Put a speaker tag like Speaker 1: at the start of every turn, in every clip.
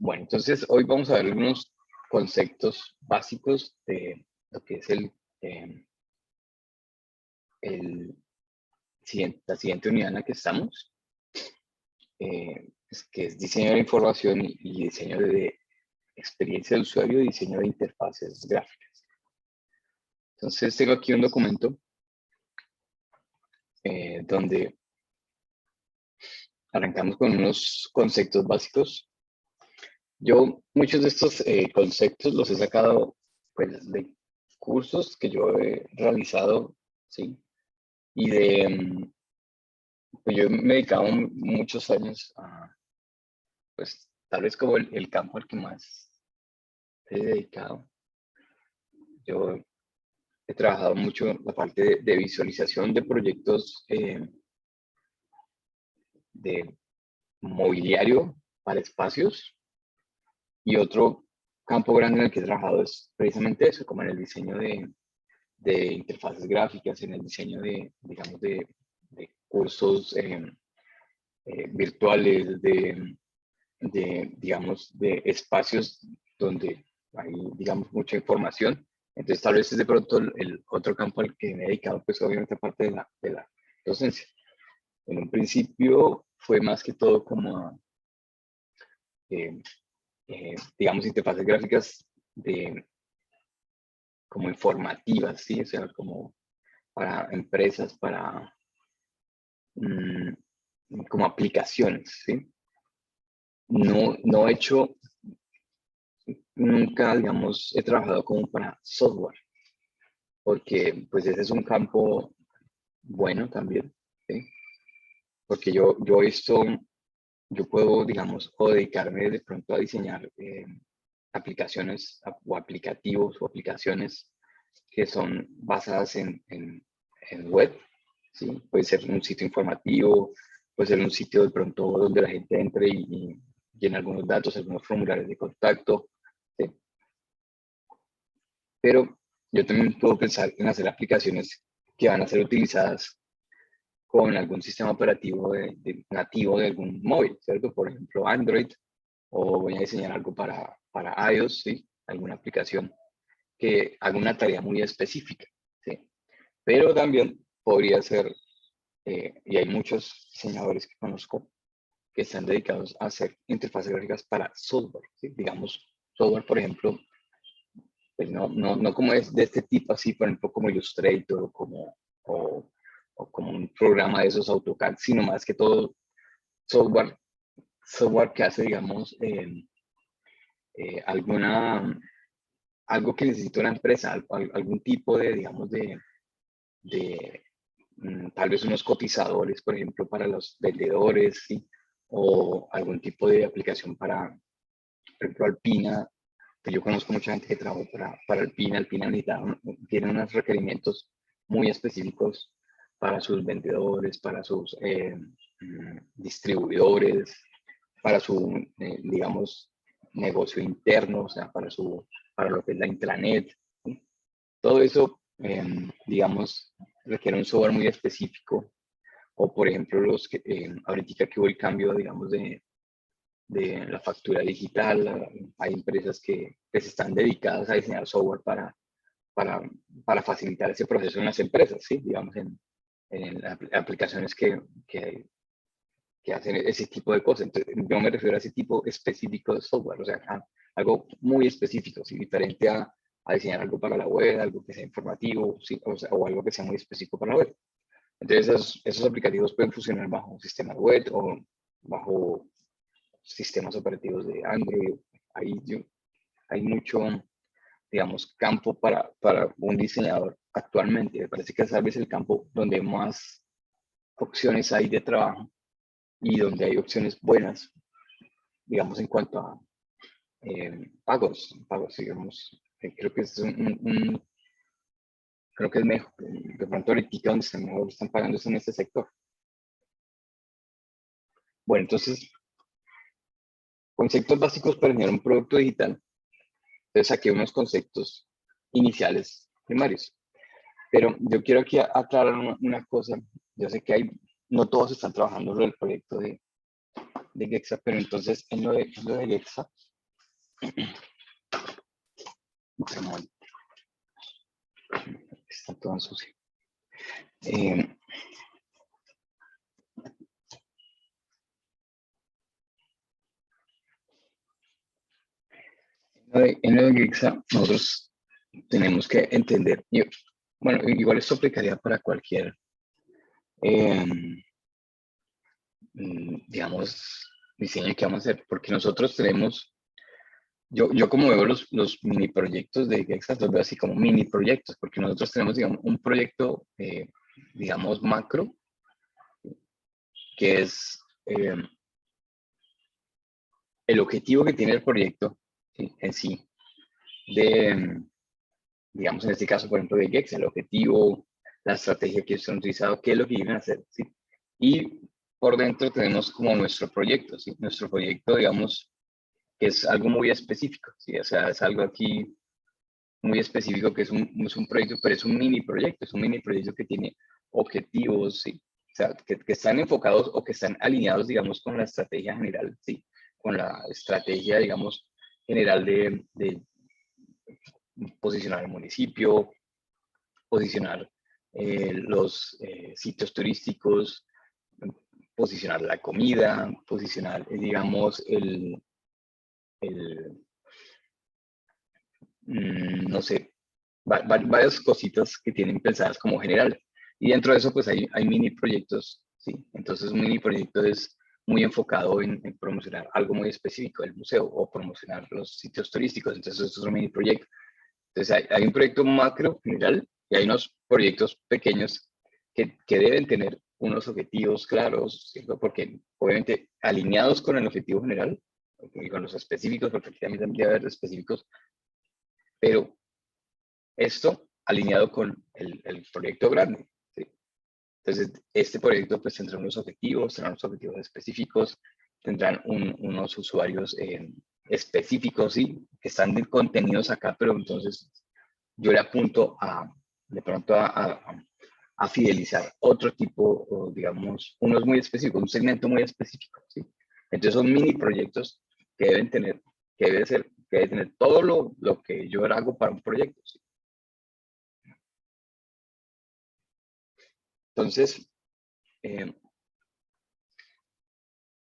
Speaker 1: Bueno, entonces hoy vamos a ver algunos conceptos básicos de lo que es la siguiente unidad en la que estamos, que es diseño de información y diseño de experiencia de usuario y diseño de interfaces gráficas. Entonces tengo aquí un documento donde arrancamos con unos conceptos básicos. Yo muchos de estos conceptos los he sacado pues, de cursos que yo he realizado, ¿sí? Y pues yo me he dedicado muchos años a, pues tal vez como el campo al que más he dedicado. Yo he trabajado mucho en la parte de visualización de proyectos de mobiliario para espacios. Y otro campo grande en el que he trabajado es precisamente eso, como en el diseño de interfaces gráficas, en el diseño digamos, de cursos virtuales, digamos, de espacios donde hay, digamos, mucha información. Entonces, tal vez es de pronto el otro campo al que me he dedicado, pues obviamente aparte de la docencia. En un principio fue más que todo como digamos, interfaces gráficas como informativas, ¿sí? O sea, como para empresas, para como aplicaciones, ¿sí? No he hecho, nunca, digamos, he trabajado como para software, porque pues ese es un campo bueno también, ¿sí? Porque yo puedo, digamos, o dedicarme de pronto a diseñar aplicaciones o aplicativos o aplicaciones que son basadas en web, ¿sí? Puede ser un sitio informativo, puede ser un sitio de pronto donde la gente entre y llene algunos datos, algunos formularios de contacto, ¿sí? Pero yo también puedo pensar en hacer aplicaciones que van a ser utilizadas con algún sistema operativo nativo de algún móvil, ¿cierto? Por ejemplo, Android, o voy a diseñar algo para iOS, ¿sí? Alguna aplicación que haga una tarea muy específica, ¿sí? Pero también podría ser, y hay muchos diseñadores que conozco que están dedicados a hacer interfaces gráficas para software, ¿sí? Digamos, software, por ejemplo, pues no como es de este tipo así, por ejemplo, como Illustrator o como un programa de esos AutoCAD, sino más que todo software que hace, digamos, algo que necesita una empresa, algún tipo de, digamos, de tal vez unos cotizadores, por ejemplo, para los vendedores, ¿sí? O algún tipo de aplicación para, por ejemplo, Alpina, que yo conozco mucha gente que trabaja para Alpina. Alpina tiene unos requerimientos muy específicos para sus vendedores, para sus distribuidores, para su, digamos, negocio interno, o sea, para lo que es la intranet, ¿sí? Todo eso, digamos, requiere un software muy específico. O, por ejemplo, ahorita que hubo el cambio, digamos, de la factura digital, hay empresas que se están dedicadas a diseñar software para facilitar ese proceso en las empresas, ¿sí? Digamos, en aplicaciones que hacen ese tipo de cosas. Entonces, yo me refiero a ese tipo específico de software, o sea, algo muy específico, ¿sí? Diferente a diseñar algo para la web, algo que sea informativo, ¿sí? O algo que sea muy específico para la web. Entonces, esos aplicativos pueden funcionar bajo sistemas web o bajo sistemas operativos de Android. Hay mucho, digamos, campo para un diseñador actualmente. Me parece que es tal vez el campo donde más opciones hay de trabajo y donde hay opciones buenas, digamos, en cuanto a pagos, digamos. Creo que es creo que es mejor, de pronto ahorita donde están pagando es en este sector. Bueno, entonces, conceptos básicos para generar un producto digital. Entonces saqué unos conceptos iniciales primarios. Pero yo quiero aquí aclarar una cosa. Yo sé que no todos están trabajando en el proyecto de Gexa, pero entonces en lo de Gexa, Está todo sucio. En el GIXA nosotros tenemos que entender, bueno, igual esto aplicaría para cualquier, digamos, diseño que vamos a hacer, porque nosotros tenemos, yo como veo los mini proyectos de GIXA, los veo así como mini proyectos, porque nosotros tenemos, digamos, un proyecto, digamos, macro, que es el objetivo que tiene el proyecto, ¿sí? En sí, de, digamos, en este caso, por ejemplo, de GEX, el objetivo, la estrategia que están utilizando, qué es lo que quieren hacer, ¿sí? Y por dentro tenemos como nuestro proyecto, ¿sí? Nuestro proyecto, digamos, que es algo muy específico, ¿sí? O sea, es algo aquí muy específico que es un proyecto, pero es un mini proyecto, es un mini proyecto que tiene objetivos, ¿sí? O sea, que están enfocados o que están alineados, digamos, con la estrategia general, ¿sí? Con la estrategia, digamos, general de posicionar el municipio, posicionar los sitios turísticos, posicionar la comida, posicionar, digamos, no sé, varias cositas que tienen pensadas como general. Y dentro de eso, pues hay mini proyectos, ¿sí? Entonces, un mini proyecto es muy enfocado en promocionar algo muy específico del museo o promocionar los sitios turísticos. Entonces, eso es un mini proyecto. Entonces, hay un proyecto macro general y hay unos proyectos pequeños que deben tener unos objetivos claros, ¿cierto? Porque obviamente alineados con el objetivo general y con los específicos, porque aquí también debe haber específicos, pero esto alineado con el proyecto grande, ¿sí? Entonces, este proyecto pues tendrá unos objetivos específicos, tendrán unos usuarios específicos, ¿sí? Que están contenidos acá, pero entonces yo le apunto de pronto a fidelizar otro tipo, o digamos, unos muy específicos, un segmento muy específico, ¿sí? Entonces son mini proyectos que deben tener, que debe tener todo lo que yo hago para un proyecto, ¿sí? Entonces, eh,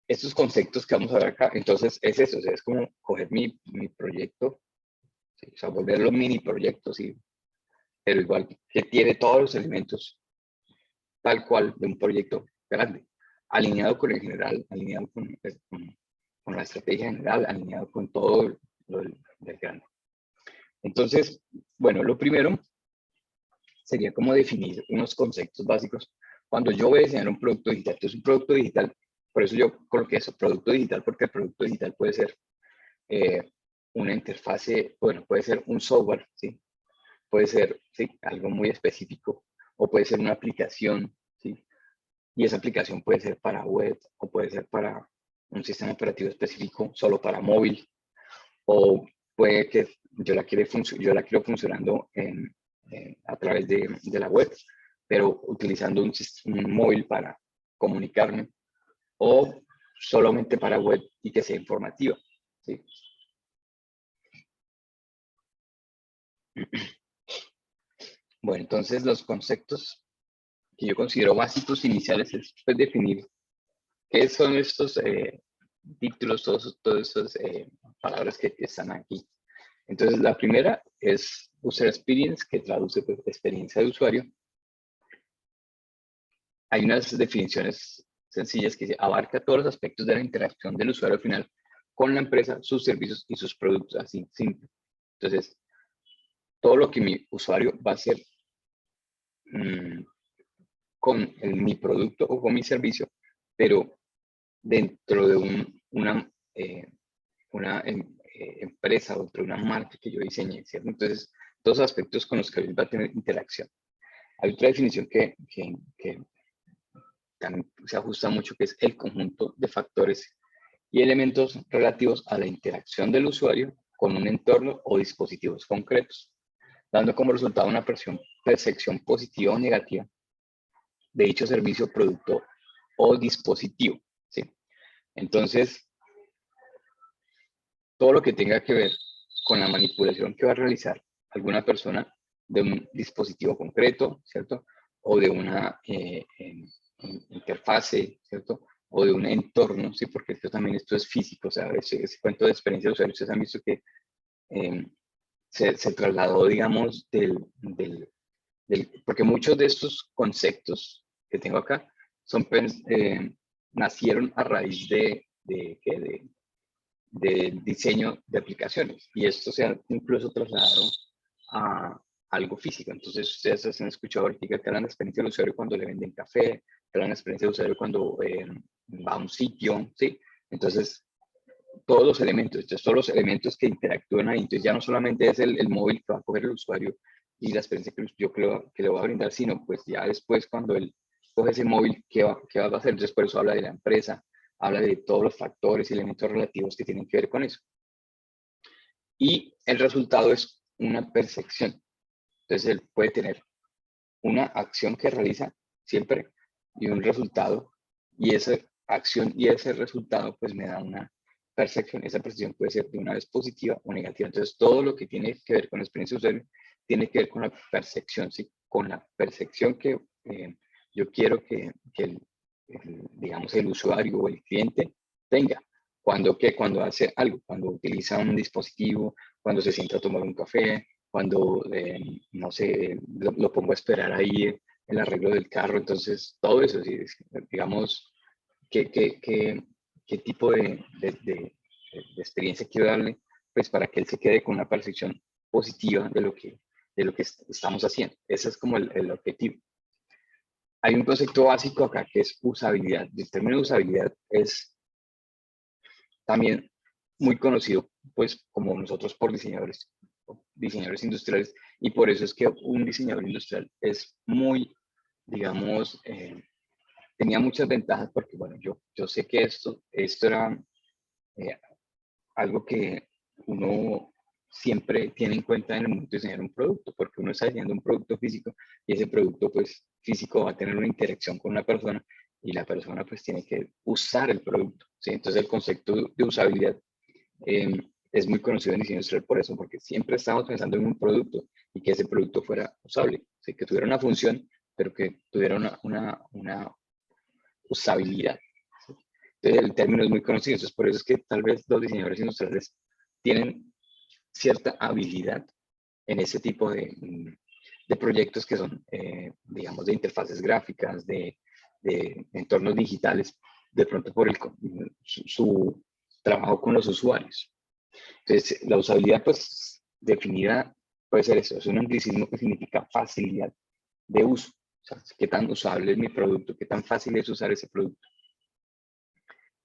Speaker 1: estos conceptos que vamos a ver acá, entonces es eso, o sea, es como coger mi proyecto, ¿sí? O sea, volverlo mini proyectos, ¿sí? Pero igual que tiene todos los elementos tal cual de un proyecto grande, alineado con el general, alineado con la estrategia general, alineado con todo lo del grande. Entonces, bueno, lo primero sería como definir unos conceptos básicos. Cuando yo voy a diseñar un producto digital, entonces un producto digital, por eso yo coloqué eso, producto digital, porque el producto digital puede ser una interfase, bueno, puede ser un software, ¿sí? Puede ser, ¿sí? Algo muy específico, o puede ser una aplicación, ¿sí? Y esa aplicación puede ser para web, o puede ser para un sistema operativo específico solo para móvil, o puede que yo la quiero funcionando a través de la web, pero utilizando un móvil para comunicarme, o solamente para web y que sea informativa, ¿sí? Bueno, entonces los conceptos que yo considero básicos iniciales es pues, definir qué son estos títulos, todas esas palabras que están aquí. Entonces, la primera es User Experience, que traduce pues, experiencia de usuario. Hay unas definiciones sencillas que abarca todos los aspectos de la interacción del usuario final con la empresa, sus servicios y sus productos, así simple. Entonces, todo lo que mi usuario va a hacer mmm, con mi producto o con mi servicio, pero dentro de una empresa o dentro de una marca que yo diseñe, ¿cierto? Entonces, todos los aspectos con los que él va a tener interacción. Hay otra definición que también se ajusta mucho, que es el conjunto de factores y elementos relativos a la interacción del usuario con un entorno o dispositivos concretos, dando como resultado una percepción positiva o negativa de dicho servicio, producto o dispositivo, ¿sí? Entonces, todo lo que tenga que ver con la manipulación que va a realizar alguna persona de un dispositivo concreto, ¿cierto? O de una interfase, ¿cierto? O de un entorno, ¿sí? Porque esto es físico, o sea, ese cuento de experiencia de usuario, ustedes han visto que se trasladó, digamos, porque muchos de estos conceptos que tengo acá nacieron a raíz de diseño de aplicaciones, y esto se ha incluso trasladado a algo físico. Entonces, ustedes han escuchado ahorita que hablan de experiencia del usuario cuando le venden café, que hablan de experiencia del usuario cuando va a un sitio, ¿sí? Entonces, todos los elementos que interactúan ahí, entonces ya no solamente es el móvil que va a coger el usuario y la experiencia que le va a brindar, sino pues ya después cuando él coge ese móvil, ¿qué va a hacer? Entonces por eso habla de la empresa, habla de todos los factores y elementos relativos que tienen que ver con eso. Y el resultado es una percepción. Entonces él puede tener una acción que realiza siempre y un resultado, y esa acción y ese resultado pues me da una percepción. Esa percepción puede ser de una vez positiva o negativa. Entonces todo lo que tiene que ver con la experiencia de usuario tiene que ver con la percepción, ¿sí? Con la percepción que yo quiero que digamos, el usuario o el cliente tenga. Cuando hace algo, cuando utiliza un dispositivo, cuando se sienta a tomar un café, cuando, no sé, lo pongo a esperar ahí en el arreglo del carro. Entonces, todo eso, ¿sí? Digamos, qué tipo de experiencia quiero darle, pues para que él se quede con una percepción positiva de lo que estamos haciendo. Ese es como el objetivo. Hay un concepto básico acá que es usabilidad. El término usabilidad es también muy conocido, pues, como nosotros por diseñadores industriales, y por eso es que un diseñador industrial es muy, digamos, tenía muchas ventajas, porque, bueno, yo sé que esto era eh, algo que uno siempre tiene en cuenta en el momento de diseñar un producto, porque uno está diseñando un producto físico y ese producto, pues, físico va a tener una interacción con una persona y la persona, pues, tiene que usar el producto, ¿sí? Entonces, el concepto de usabilidad es muy conocido en diseño industrial por eso, porque siempre estamos pensando en un producto y que ese producto fuera usable, ¿sí? Que tuviera una función, pero que tuviera una usabilidad. ¿Sí? Entonces, el término es muy conocido, entonces por eso es que tal vez los diseñadores industriales tienen cierta habilidad en ese tipo de proyectos que son, digamos, de interfaces gráficas, de entornos digitales, de pronto por su trabajo con los usuarios. Entonces, la usabilidad, pues, definida puede ser eso, es un anglicismo que significa facilidad de uso. O sea, qué tan usable es mi producto, qué tan fácil es usar ese producto.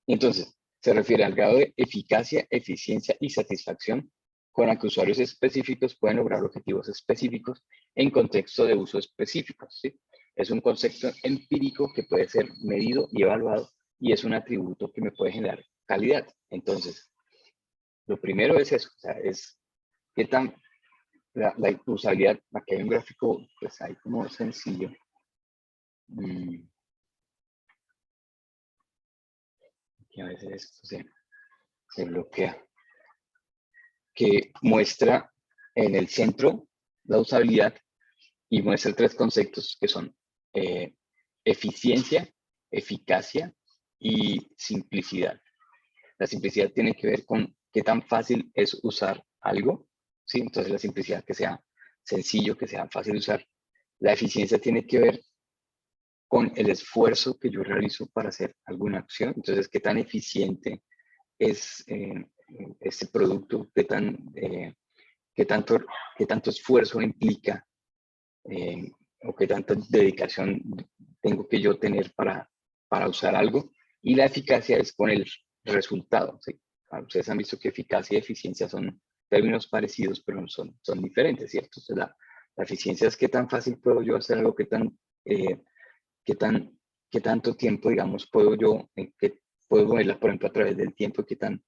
Speaker 1: Entonces, se refiere al grado de eficacia, eficiencia y satisfacción con la que usuarios específicos pueden lograr objetivos específicos en contexto de uso específicos, ¿sí? Es un concepto empírico que puede ser medido y evaluado y es un atributo que me puede generar calidad. Entonces, lo primero es eso, o sea, es qué tan la usabilidad. Aquí hay un gráfico, pues ahí como sencillo. Y a veces esto se bloquea. Que muestra en el centro la usabilidad y muestra tres conceptos que son eficiencia, eficacia y simplicidad. La simplicidad tiene que ver con qué tan fácil es usar algo, ¿sí? Entonces la simplicidad, que sea sencillo, que sea fácil de usar. La eficiencia tiene que ver con el esfuerzo que yo realizo para hacer alguna acción. Entonces, qué tan eficiente es este producto, qué tanto esfuerzo implica o qué tanta dedicación tengo que yo tener para usar algo. Y la eficacia es con el resultado, ¿sí? Ustedes han visto que eficacia y eficiencia son términos parecidos, pero son diferentes, ¿cierto? Entonces, la eficiencia es qué tan fácil puedo yo hacer algo, qué, tan, qué tanto tiempo, digamos, puedo yo, que puedo verla, por ejemplo, a través del tiempo, qué tanto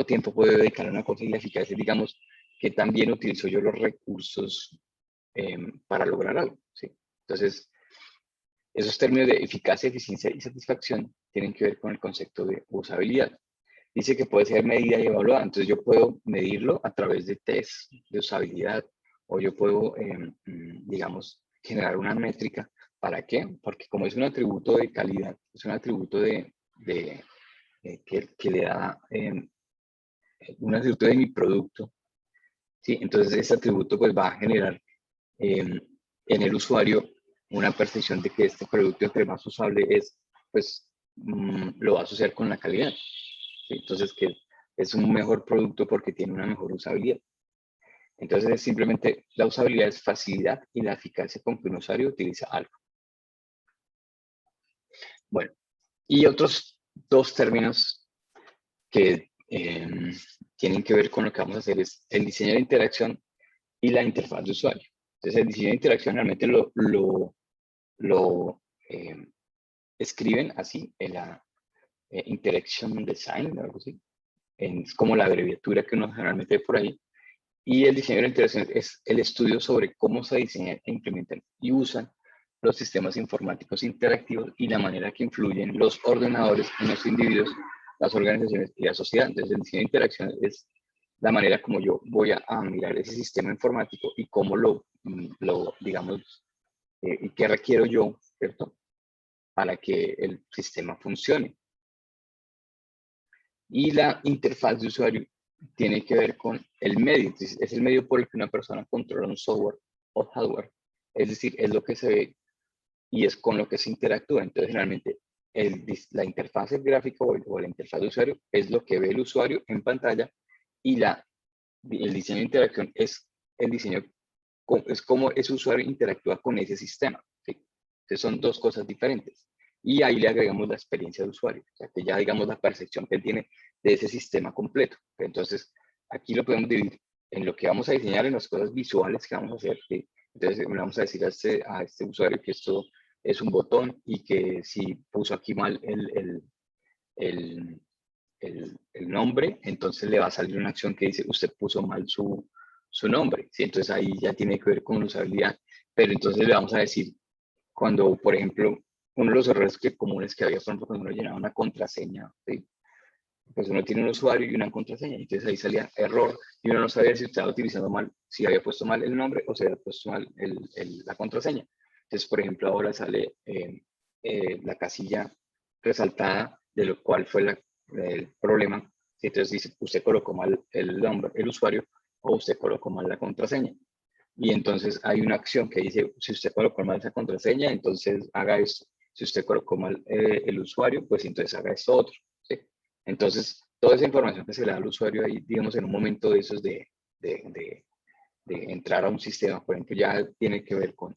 Speaker 1: tiempo puedo dedicar a una cosa, y la eficacia, digamos, que también utilizo yo los recursos para lograr algo, ¿sí? Entonces, esos términos de eficacia, eficiencia y satisfacción tienen que ver con el concepto de usabilidad. dice que puede ser medida y evaluada. Entonces yo puedo medirlo a través de test de usabilidad, o yo puedo, digamos, generar una métrica. ¿Para qué? Porque como es un atributo de calidad, es un atributo que le da un atributo de mi producto, ¿sí? Entonces ese atributo pues va a generar en el usuario una percepción de que este producto, entre más usable es, pues lo va a asociar con la calidad, ¿sí? Entonces que es un mejor producto porque tiene una mejor usabilidad. Entonces simplemente la usabilidad es facilidad y la eficacia con que un usuario utiliza algo. Bueno, y otros dos términos que tienen que ver con lo que vamos a hacer es el diseño de interacción y la interfaz de usuario. Entonces el diseño de interacción realmente lo escriben así en la Interaction Design, algo así. Es como la abreviatura que uno generalmente ve por ahí. Y el diseño de interacción es el estudio sobre cómo se diseñan e implementan y usan los sistemas informáticos interactivos y la manera que influyen los ordenadores en los individuos, las organizaciones y la sociedad. Entonces, el diseño de interacción es la manera como yo voy a mirar ese sistema informático y cómo digamos, y qué requiero yo, ¿cierto? Para que el sistema funcione. Y la interfaz de usuario tiene que ver con el medio. Entonces, es el medio por el que una persona controla un software o hardware. Es decir, es lo que se ve y es con lo que se interactúa. Entonces, realmente, la interfaz gráfica o la interfaz de usuario es lo que ve el usuario en pantalla, y el diseño de interacción es el diseño, es cómo ese usuario interactúa con ese sistema, ¿sí? Entonces, son dos cosas diferentes. Y ahí le agregamos la experiencia de usuario, o sea, que ya digamos la percepción que él tiene de ese sistema completo. Entonces, aquí lo podemos dividir en lo que vamos a diseñar, en las cosas visuales que vamos a hacer. ¿Sí? Entonces, le vamos a decir a este usuario que esto es un botón y que si puso aquí mal el, el nombre, entonces le va a salir una acción que dice usted puso mal su nombre. ¿Sí? Entonces, ahí ya tiene que ver con usabilidad. Pero entonces le vamos a decir cuando, por ejemplo, uno de los errores comunes que había, por ejemplo, cuando uno llenaba una contraseña, ¿sí? Pues uno tiene un usuario y una contraseña, entonces ahí salía error y uno no sabía si estaba utilizando mal, si había puesto mal el nombre o si había puesto mal la contraseña. Entonces, por ejemplo, ahora sale la casilla resaltada de lo cual fue el problema. Entonces dice, usted colocó mal el nombre, el usuario, o usted colocó mal la contraseña. Y entonces hay una acción que dice, si usted colocó mal esa contraseña, entonces haga esto. Si usted colocó mal el usuario, pues entonces haga esto otro. ¿Sí? Entonces, toda esa información que se le da al usuario ahí, digamos, en un momento de esos de entrar a un sistema, por ejemplo, ya tiene que ver con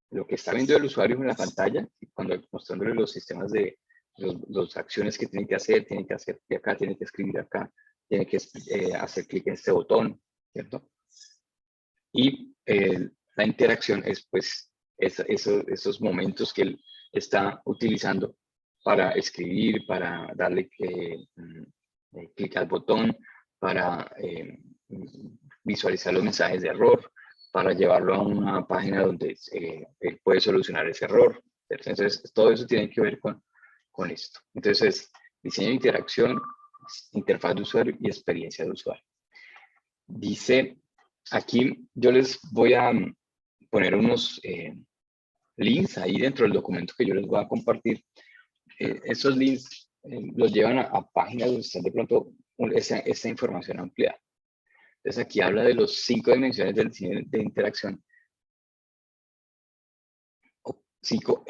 Speaker 1: lo que está viendo el usuario en la pantalla, y cuando mostrándole los sistemas de las acciones que tiene que hacer de acá, tiene que escribir acá, tiene que hacer clic en este botón, ¿cierto? Y la interacción es pues esos momentos que él está utilizando para escribir, para darle clic al botón, para visualizar los mensajes de error, para llevarlo a una página donde él puede solucionar ese error. Entonces, todo eso tiene que ver con esto. Entonces, diseño de interacción, interfaz de usuario y experiencia de usuario. Dice, aquí yo les voy a poner unos links ahí dentro del documento que yo les voy a compartir. Esos links los llevan a páginas donde están de pronto esta información ampliada. Entonces aquí habla de los 5 dimensiones del diseño de interacción, o 5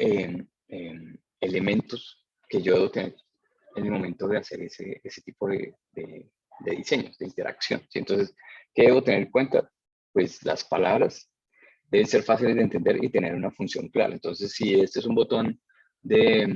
Speaker 1: elementos que yo debo tener en el momento de hacer ese tipo de diseños, de interacción. ¿Sí? Entonces, ¿qué debo tener en cuenta? Pues las palabras deben ser fáciles de entender y tener una función clara. Entonces, si este es un botón de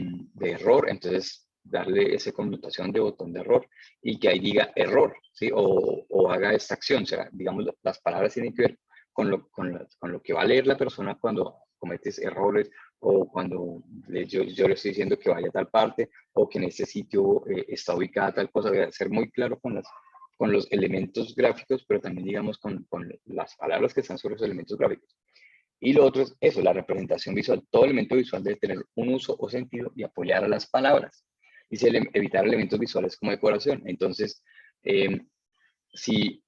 Speaker 1: error, entonces darle esa connotación de botón de error y que ahí diga error, ¿sí? O haga esta acción. O sea, digamos, las palabras tienen que ver con lo que va a leer la persona cuando cometes errores, o cuando yo le estoy diciendo que vaya a tal parte, o que en este sitio está ubicada tal cosa. Debe ser muy claro con los elementos gráficos, pero también, digamos, con las palabras que están sobre los elementos gráficos. Y lo otro es eso, la representación visual. Todo elemento visual debe tener un uso o sentido y apoyar a las palabras. dice evitar elementos visuales como decoración. Entonces, si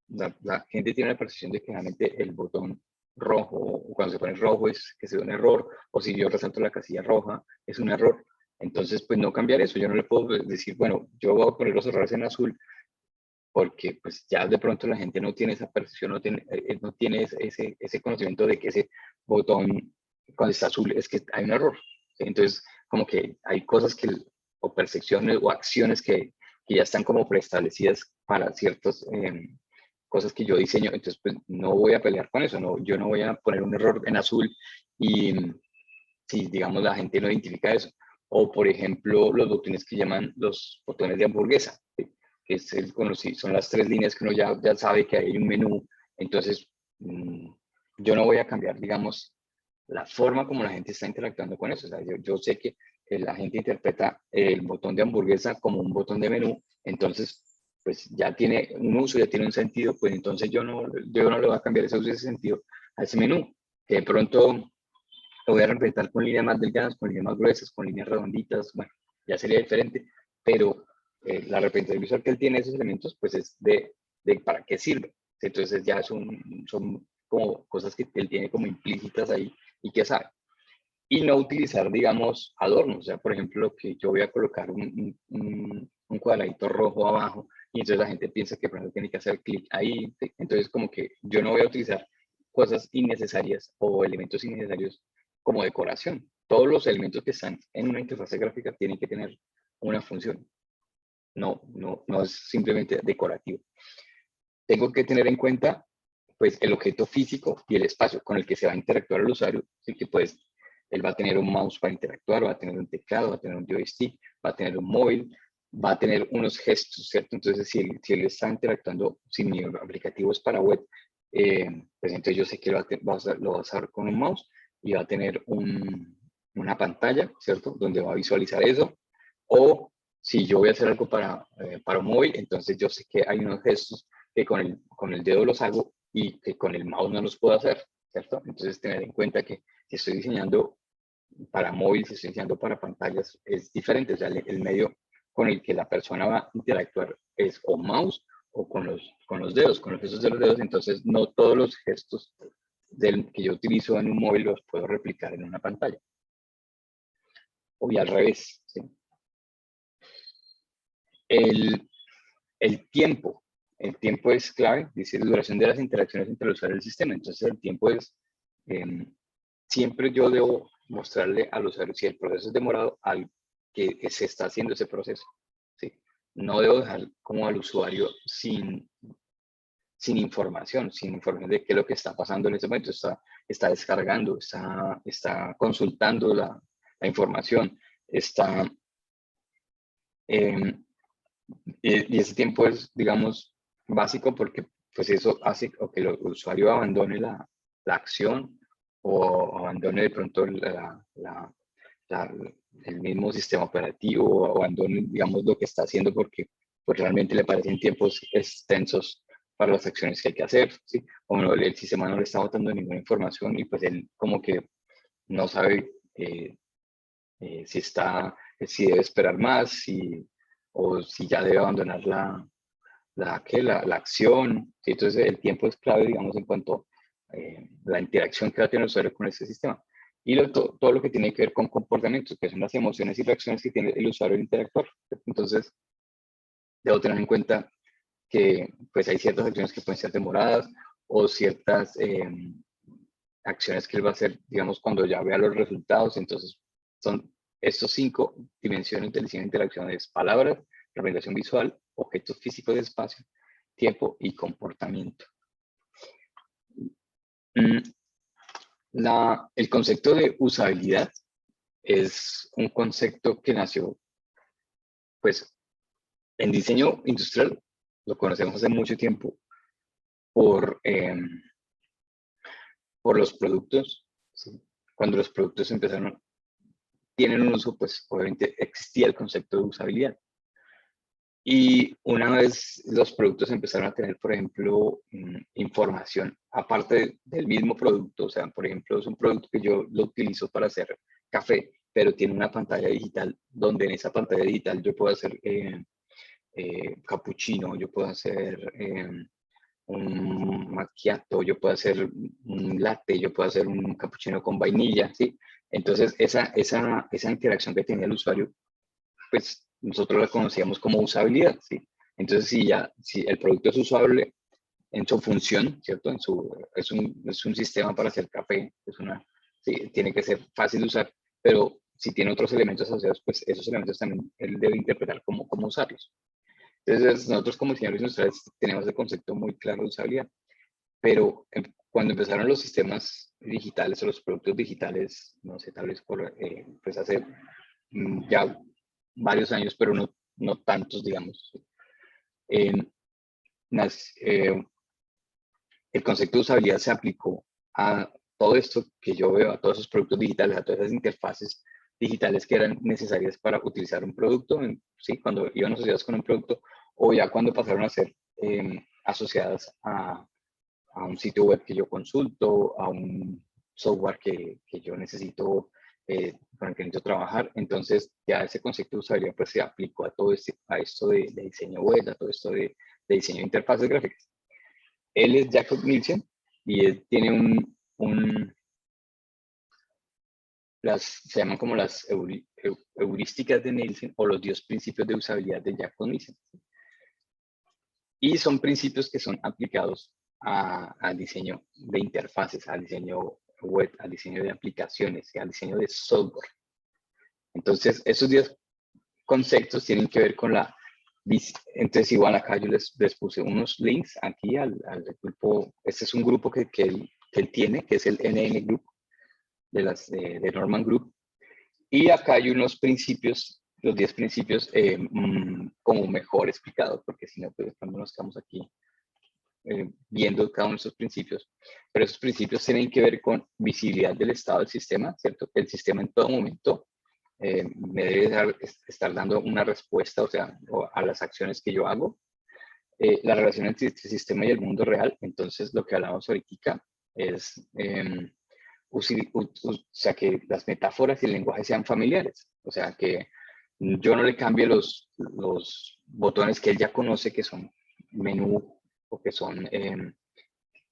Speaker 1: la gente tiene la percepción de que realmente el botón rojo, o cuando se pone rojo es que se da un error, o si yo resalto la casilla roja, es un error. Entonces, pues no cambiar eso. Yo no le puedo decir, bueno, yo voy a poner los errores en azul, porque pues ya de pronto la gente no tiene esa percepción, no tiene ese conocimiento de que ese botón cuando está azul es que hay un error. Entonces, como que hay cosas o percepciones o acciones que ya están como preestablecidas para ciertas cosas que yo diseño, entonces pues no voy a pelear con eso, no, yo no voy a poner un error en azul y si digamos la gente no identifica eso. O por ejemplo, los botones que llaman los botones de hamburguesa, ¿sí? Que es son las 3 líneas que uno ya sabe que hay un menú, entonces yo no voy a cambiar, digamos, la forma como la gente está interactuando con eso. O sea, yo sé que la gente interpreta el botón de hamburguesa como un botón de menú, entonces pues ya tiene un uso, ya tiene un sentido, pues entonces yo no le voy a cambiar ese uso y ese sentido a ese menú, que de pronto lo voy a representar con líneas más delgadas, con líneas más gruesas, con líneas redonditas, bueno, ya sería diferente, pero la representación visual que él tiene de esos elementos, pues es de para qué sirve. Entonces ya son como cosas que él tiene como implícitas ahí y que sabe. Y no utilizar, digamos, adornos. O sea, por ejemplo, que yo voy a colocar un cuadradito rojo abajo y entonces la gente piensa que por ejemplo tiene que hacer clic ahí. Entonces, como que yo no voy a utilizar cosas innecesarias o elementos innecesarios como decoración. Todos los elementos que están en una interfaz gráfica tienen que tener una función. No es simplemente decorativo. Tengo que tener en cuenta pues el objeto físico y el espacio con el que se va a interactuar el usuario. Así que pues él va a tener un mouse para interactuar, va a tener un teclado, va a tener un joystick, va a tener un móvil, va a tener unos gestos, ¿cierto? Entonces si él está interactuando, si mi aplicativo es para web, pues entonces yo sé que lo va a usar con un mouse y va a tener una pantalla, ¿cierto? Donde va a visualizar eso. O si yo voy a hacer algo para un móvil, entonces yo sé que hay unos gestos que con el dedo los hago y que con el mouse no los puedo hacer, ¿cierto? Entonces tener en cuenta que si estoy diseñando para móvil, si estoy diseñando para pantallas, es diferente. O sea, el medio con el que la persona va a interactuar es o mouse o con los dedos, con los gestos de los dedos. Entonces, no todos los gestos que yo utilizo en un móvil los puedo replicar en una pantalla. O y al revés, ¿sí? El tiempo. El tiempo es clave, dice la duración de las interacciones entre el usuario y el sistema. Entonces, el tiempo es, siempre yo debo mostrarle al usuario si el proceso es demorado, al que se está haciendo ese proceso. ¿Sí? No debo dejar como al usuario sin información de qué es lo que está pasando en ese momento. Está descargando, está consultando la información, está... y ese tiempo es, digamos, básico porque pues eso hace que el usuario abandone la acción o abandone de pronto el mismo sistema operativo o abandone, digamos, lo que está haciendo porque pues, realmente le parecen tiempos extensos para las acciones que hay que hacer, ¿sí? O no, el sistema no le está botando ninguna información y pues él como que no sabe si debe esperar más, o si ya debe abandonar la acción. ¿Sí? Entonces, el tiempo es clave, digamos, en cuanto a la interacción que va a tener el usuario con este sistema. Y todo lo que tiene que ver con comportamientos, que son las emociones y reacciones que tiene el usuario al interactuar. Entonces, debo tener en cuenta que pues, hay ciertas acciones que pueden ser demoradas o ciertas acciones que él va a hacer, digamos, cuando ya vea los resultados. Entonces, son estos 5 dimensiones del diseño de interacciones: palabras, representación visual, objetos físicos de espacio, tiempo y comportamiento. El concepto de usabilidad es un concepto que nació, pues, en diseño industrial, lo conocemos hace mucho tiempo por los productos. ¿Sí? Cuando los productos tienen un uso, pues obviamente existía el concepto de usabilidad. Y una vez los productos empezaron a tener, por ejemplo, información aparte del mismo producto, o sea, por ejemplo, es un producto que yo lo utilizo para hacer café pero tiene una pantalla digital donde en esa pantalla digital yo puedo hacer cappuccino, yo puedo hacer un macchiato, yo puedo hacer un latte, yo puedo hacer un cappuccino con vainilla, ¿sí? Entonces, esa interacción que tenía el usuario, pues nosotros la conocíamos como usabilidad, ¿sí? Entonces, si el producto es usable en su función, ¿cierto? Es un sistema para hacer café, sí, tiene que ser fácil de usar, pero si tiene otros elementos asociados, pues esos elementos también él debe interpretar cómo usarlos. Entonces, nosotros como diseñadores industriales tenemos el concepto muy claro de usabilidad, pero cuando empezaron los sistemas digitales o los productos digitales, no sé, tal vez pues hace ya varios años, pero no tantos, digamos, eh, el concepto de usabilidad se aplicó a todo esto que yo veo, a todos esos productos digitales, a todas esas interfaces digitales que eran necesarias para utilizar un producto, ¿sí? Cuando iban asociadas con un producto, o ya cuando pasaron a ser asociadas a un sitio web que yo consulto, a un software que yo necesito, con el que necesito trabajar. Entonces, ya ese concepto de usabilidad pues, se aplicó a esto de diseño web, a todo esto de diseño de interfaces gráficas. Él es Jakob Nielsen y él tiene se llaman como las heurísticas de Nielsen o los 10 principios de usabilidad de Jakob Nielsen. Y son principios que son aplicados al diseño de interfaces, al diseño web, al diseño de aplicaciones y al diseño de software. Entonces, esos 10 conceptos tienen que ver con entonces igual acá yo les puse unos links aquí al grupo. Este es un grupo que él tiene, que es el NN Group de Norman Group, y acá hay unos principios, los 10 principios como mejor explicados, porque si no, pues cuando nos quedamos aquí viendo cada uno de esos principios, pero esos principios tienen que ver con visibilidad del estado del sistema, ¿cierto? El sistema en todo momento me debe estar dando una respuesta, o sea, a las acciones que yo hago. La relación entre el sistema y el mundo real, entonces lo que hablamos ahorita es, o sea, que las metáforas y el lenguaje sean familiares, o sea, que yo no le cambie los botones que él ya conoce, que son menú o que son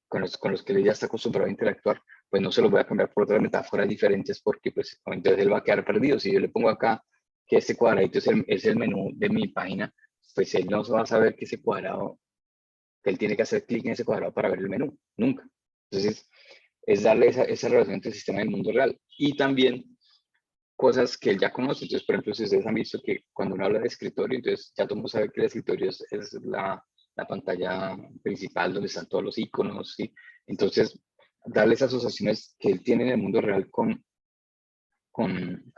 Speaker 1: con los que él ya está acostumbrado a interactuar, pues no se los voy a cambiar por otras metáforas diferentes porque pues entonces él va a quedar perdido. Si yo le pongo acá que este cuadradito es el menú de mi página, pues él no va a saber que ese cuadrado, que él tiene que hacer clic en ese cuadrado para ver el menú, nunca. Entonces, es darle esa relación entre el sistema y el mundo real. Y también cosas que él ya conoce. Entonces, por ejemplo, si ustedes han visto que cuando uno habla de escritorio, entonces ya todo el mundo sabe que el escritorio es la pantalla principal donde están todos los iconos, ¿sí? Entonces, darles asociaciones que él tiene en el mundo real con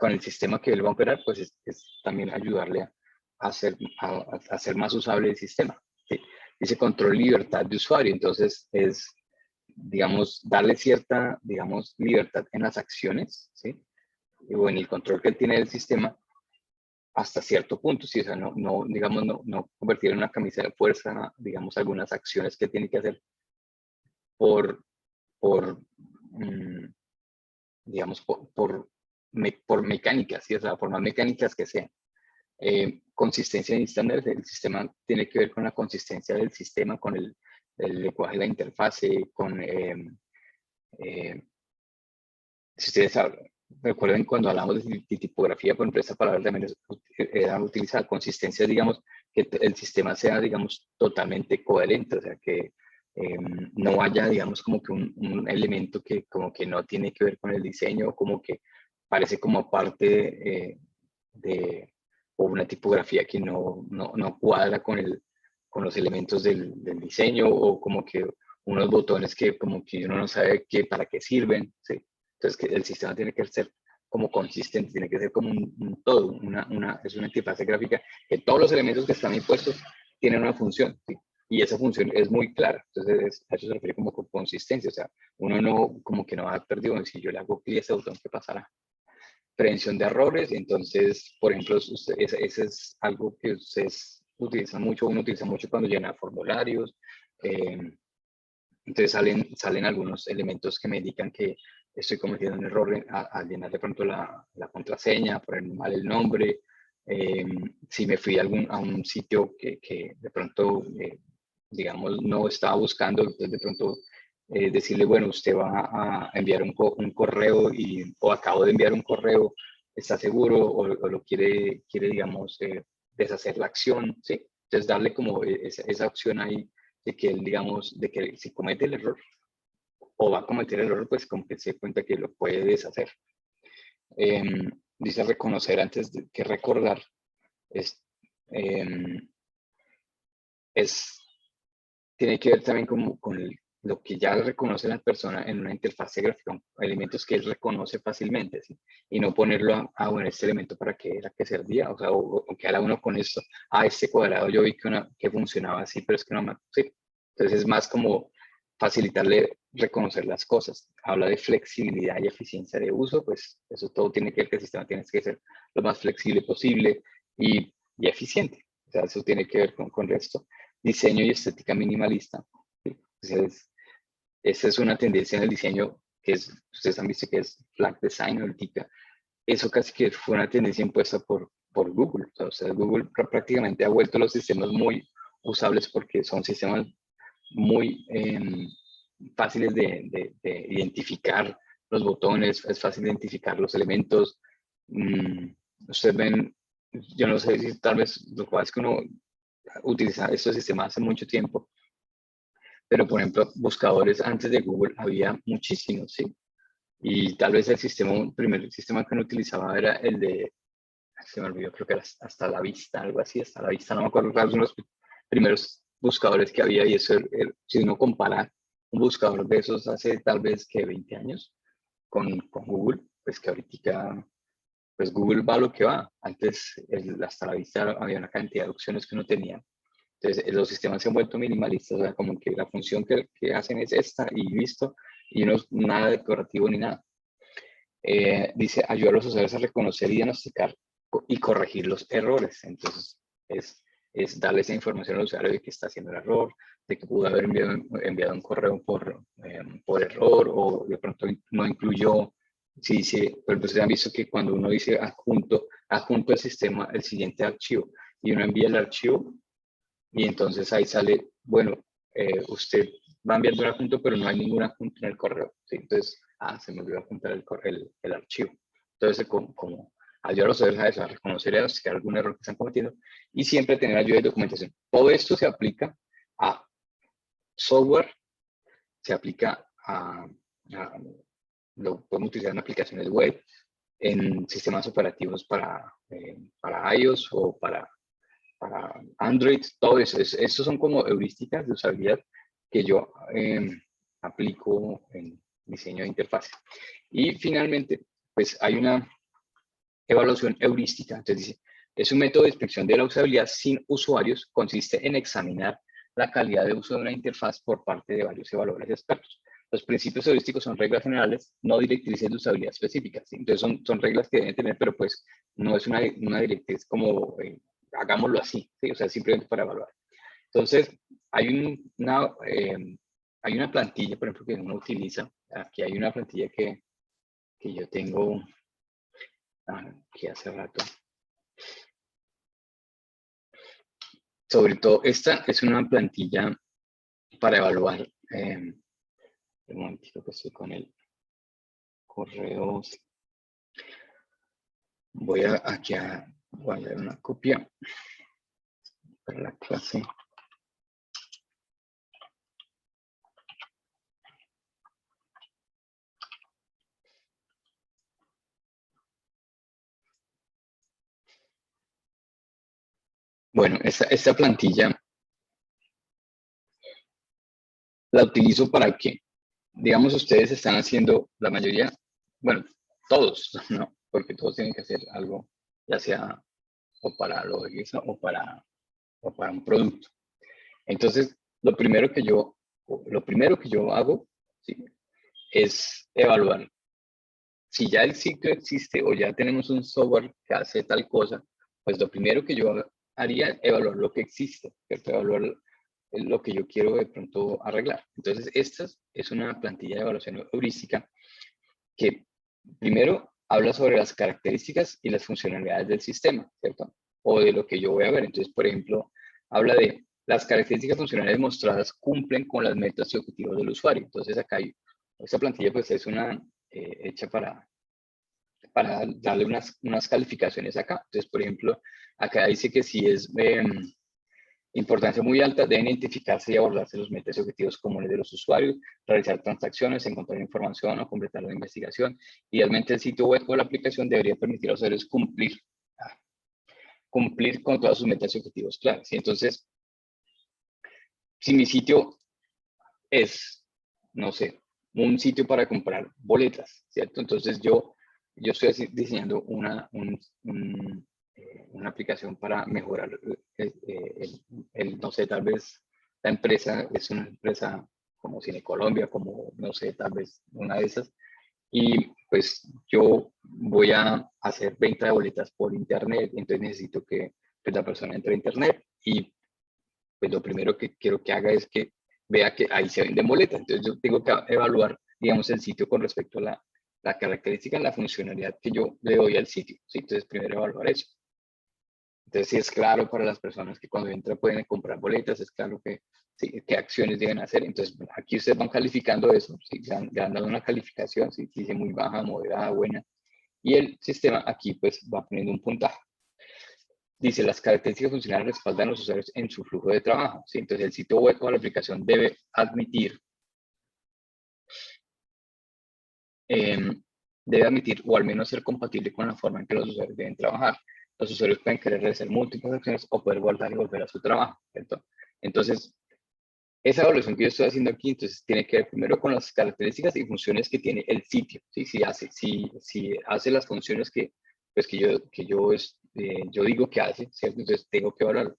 Speaker 1: el sistema que él va a operar, pues es también ayudarle a hacer más usable el sistema, ¿sí? Dice control y libertad de usuario, entonces es, digamos, darle cierta, digamos, libertad en las acciones, ¿sí? O en el control que él tiene del sistema hasta cierto punto, ¿sí? O sea, digamos, no convertir en una camisa de fuerza, digamos, algunas acciones que tiene que hacer por digamos, por mecánicas, ¿sí? O sea, por más mecánicas que sean. Consistencia en estándares del sistema tiene que ver con la consistencia del sistema, con el lenguaje, la interfase, si ustedes recuerden cuando hablamos de tipografía, por ejemplo, esta palabra también era utilizada, consistencia, digamos, que el sistema sea, digamos, totalmente coherente, o sea, que no haya, digamos, como que un elemento que como que no tiene que ver con el diseño, como que parece como parte o una tipografía que no cuadra con los elementos del diseño, o como que unos botones que como que uno no sabe para qué sirven, ¿sí? Entonces, que el sistema tiene que ser como consistente, tiene que ser como un todo, es una interfaz gráfica que todos los elementos que están impuestos tienen una función, ¿sí? Y esa función es muy clara. Entonces, a eso se refiere como con consistencia. O sea, uno no, como que no va perdido. Si yo le hago clic a ese botón, ¿qué pasará? Prevención de errores. Entonces, por ejemplo, ese es algo que ustedes utilizan mucho, uno utiliza mucho cuando llena formularios. Entonces salen algunos elementos que me indican que estoy cometiendo un error al llenar de pronto la contraseña, poner mal el nombre, si me fui a un sitio que de pronto, digamos, no estaba buscando, entonces de pronto decirle, bueno, usted va a enviar un correo o acabo de enviar un correo, ¿está seguro o lo quiere, digamos, deshacer la acción? ¿Sí? Entonces darle como esa opción ahí de que él, digamos, de que si comete el error o va a cometer el error, pues como que se dé cuenta que lo puede deshacer. Dice reconocer antes que recordar. Es, es, tiene que ver también con lo que ya reconoce la persona en una interfaz gráfica, elementos que él reconoce fácilmente, ¿sí? Y no ponerlo bueno, este elemento para qué era que servía, o sea, o que haga uno con esto, este cuadrado yo vi que funcionaba así, pero es que no me, sí. Entonces es más como facilitarle reconocer las cosas. Habla de flexibilidad y eficiencia de uso, pues eso todo tiene que ver que el sistema tiene que ser lo más flexible posible y eficiente. O sea, eso tiene que ver con esto. Diseño y estética minimalista. Entonces, esa es una tendencia en el diseño ustedes han visto que es flag design ahorita. Eso casi que fue una tendencia impuesta por Google. O sea, Google prácticamente ha vuelto los sistemas muy usables porque son sistemas muy fáciles de identificar los botones, es fácil identificar los elementos. Ustedes ven, yo no sé si tal vez lo cual es que uno utiliza estos sistemas hace mucho tiempo, pero por ejemplo, buscadores antes de Google había muchísimos, ¿sí? Y tal vez el primer sistema que uno utilizaba era el de, se me olvidó, creo que era hasta la vista, algo así, hasta la vista, no me acuerdo cuáles son los primeros buscadores que había y eso, si uno compara un buscador de esos hace tal vez que 20 años con Google, pues que ahorita, pues Google va a lo que va. Antes, hasta la vista había una cantidad de opciones que uno tenía. Entonces, los sistemas se han vuelto minimalistas, o sea, como que la función que hacen es esta y listo, y no es nada decorativo ni nada. Dice, ayuda a los usuarios a reconocer y diagnosticar y corregir los errores. Entonces, es darle esa información al usuario de que está haciendo el error, de que pudo haber enviado un correo por error o de pronto no incluyó. Sí, sí, por ejemplo, ustedes han visto que cuando uno dice adjunto al sistema el siguiente archivo y uno envía el archivo y entonces ahí sale, bueno, usted va enviando un adjunto, pero no hay ningún adjunto en el correo. ¿Sí? Entonces, se me olvidó apuntar el archivo. Entonces, como ayudar a los usuarios a reconocer y a diagnosticar algún error que están cometiendo y siempre tener ayuda y documentación. Todo esto se aplica a software, se aplica lo podemos utilizar en aplicaciones web, en sistemas operativos para iOS o para Android, todo eso. Estos son como heurísticas de usabilidad que yo aplico en diseño de interfaz. Y finalmente, pues hay una evaluación heurística. Entonces dice, es un método de inspección de la usabilidad sin usuarios, consiste en examinar la calidad de uso de una interfaz por parte de varios evaluadores expertos. Los principios heurísticos son reglas generales, no directrices de usabilidad específicas. ¿Sí? Entonces son reglas que deben tener, pero pues no es una directriz como hagámoslo así, ¿sí? O sea, simplemente para evaluar. Entonces, hay una plantilla, por ejemplo, que uno utiliza. Aquí hay una plantilla que yo tengo aquí hace rato. Sobre todo, esta es una plantilla para evaluar. Un momentito que estoy con el correo. Voy a dar una copia para la clase. Bueno, esta plantilla la utilizo para que, digamos, ustedes están haciendo la mayoría, bueno, todos, ¿no? Porque todos tienen que hacer algo, ya sea o para logística o para un producto. Entonces, lo primero que yo hago, ¿sí? Es evaluar si ya el sitio existe o ya tenemos un software que hace tal cosa, pues lo primero que yo haría es evaluar lo que existe, ¿cierto? Evaluar lo que yo quiero de pronto arreglar. Entonces, esta es una plantilla de evaluación heurística que primero habla sobre las características y las funcionalidades del sistema, ¿cierto? O de lo que yo voy a ver. Entonces, por ejemplo, habla de las características funcionales mostradas cumplen con las metas y objetivos del usuario. Entonces, acá hay, esta plantilla pues es una hecha para darle unas calificaciones acá. Entonces, por ejemplo, acá dice que si es importancia muy alta, deben identificarse y abordarse los metas y objetivos comunes de los usuarios, realizar transacciones, encontrar información o completar la investigación. Idealmente, el sitio web o la aplicación debería permitir a los usuarios cumplir con todas sus metas y objetivos claros. ¿Sí? Entonces, si mi sitio es, no sé, un sitio para comprar boletas, ¿cierto? Entonces, yo estoy diseñando una aplicación para mejorar no sé, tal vez la empresa es una empresa como Cine Colombia, como, no sé, tal vez una de esas, y pues yo voy a hacer venta de boletas por internet, entonces necesito que pues, la persona entre a internet y pues lo primero que quiero que haga es que vea que ahí se venden boletas, entonces yo tengo que evaluar, digamos, el sitio con respecto a la característica, la funcionalidad que yo le doy al sitio, ¿sí? Entonces primero evaluar eso. Entonces, sí es claro para las personas que cuando entran pueden comprar boletas, es claro que sí, qué acciones deben hacer. Entonces, aquí ustedes van calificando eso, ¿sí? Le han dado una calificación, si dice muy baja, moderada, buena. Y el sistema aquí pues va poniendo un puntaje. Dice, las características funcionales respaldan a los usuarios en su flujo de trabajo. ¿Sí? Entonces, el sitio web o la aplicación debe admitir o al menos ser compatible con la forma en que los usuarios deben trabajar. Los usuarios pueden querer realizar múltiples acciones o poder guardar y volver a su trabajo, ¿cierto? Entonces, esa evaluación que yo estoy haciendo aquí, entonces tiene que ver primero con las características y funciones que tiene el sitio, ¿sí? Si hace las funciones que, pues yo digo que hace, ¿cierto? Entonces tengo que evaluarlo.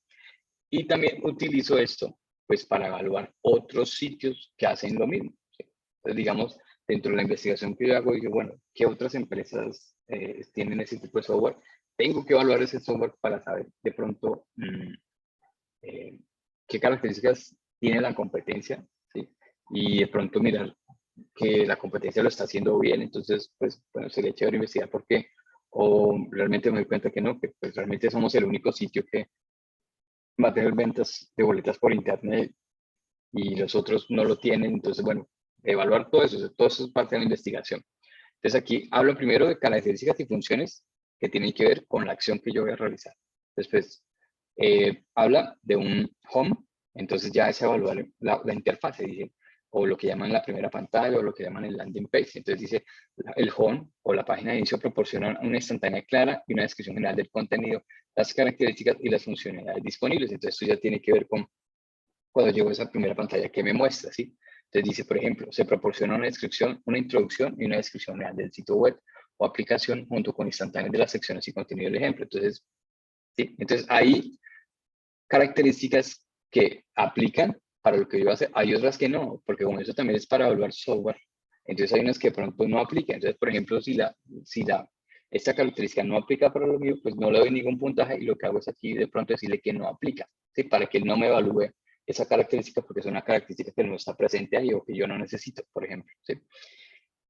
Speaker 1: Y también utilizo esto, pues para evaluar otros sitios que hacen lo mismo, ¿sí? Entonces, digamos, dentro de la investigación que yo hago, digo, bueno, ¿qué otras empresas tienen ese tipo de software? Tengo que evaluar ese software para saber de pronto qué características tiene la competencia, ¿sí? Y de pronto mirar que la competencia lo está haciendo bien, entonces, pues, bueno, sería chévere investigar por qué, o realmente me doy cuenta que no, que pues realmente somos el único sitio que va a tener ventas de boletas por internet y los otros no lo tienen, entonces, bueno, evaluar todo eso es parte de la investigación. Entonces, aquí hablo primero de características y funciones que tienen que ver con la acción que yo voy a realizar. Después, habla de un home, entonces ya es evaluar la interfaz, dice, o lo que llaman la primera pantalla o lo que llaman el landing page. Entonces dice, el home o la página de inicio proporciona una instantánea clara y una descripción general del contenido, las características y las funcionalidades disponibles. Entonces esto ya tiene que ver con cuando llego a esa primera pantalla que me muestra, ¿sí? Entonces dice, por ejemplo, se proporciona una descripción, una introducción y una descripción real del sitio web o aplicación junto con instantáneas de las secciones y contenido del ejemplo. Entonces, ¿sí? Entonces hay características que aplican para lo que yo hago, hay otras que no, porque como eso también es para evaluar software, entonces hay unas que de pronto no aplican. Entonces, por ejemplo, esta característica no aplica para lo mío, pues no le doy ningún puntaje y lo que hago es aquí de pronto decirle que no aplica, ¿sí? Para que él no me evalúe esa característica porque es una característica que no está presente ahí o que yo no necesito, por ejemplo, ¿sí?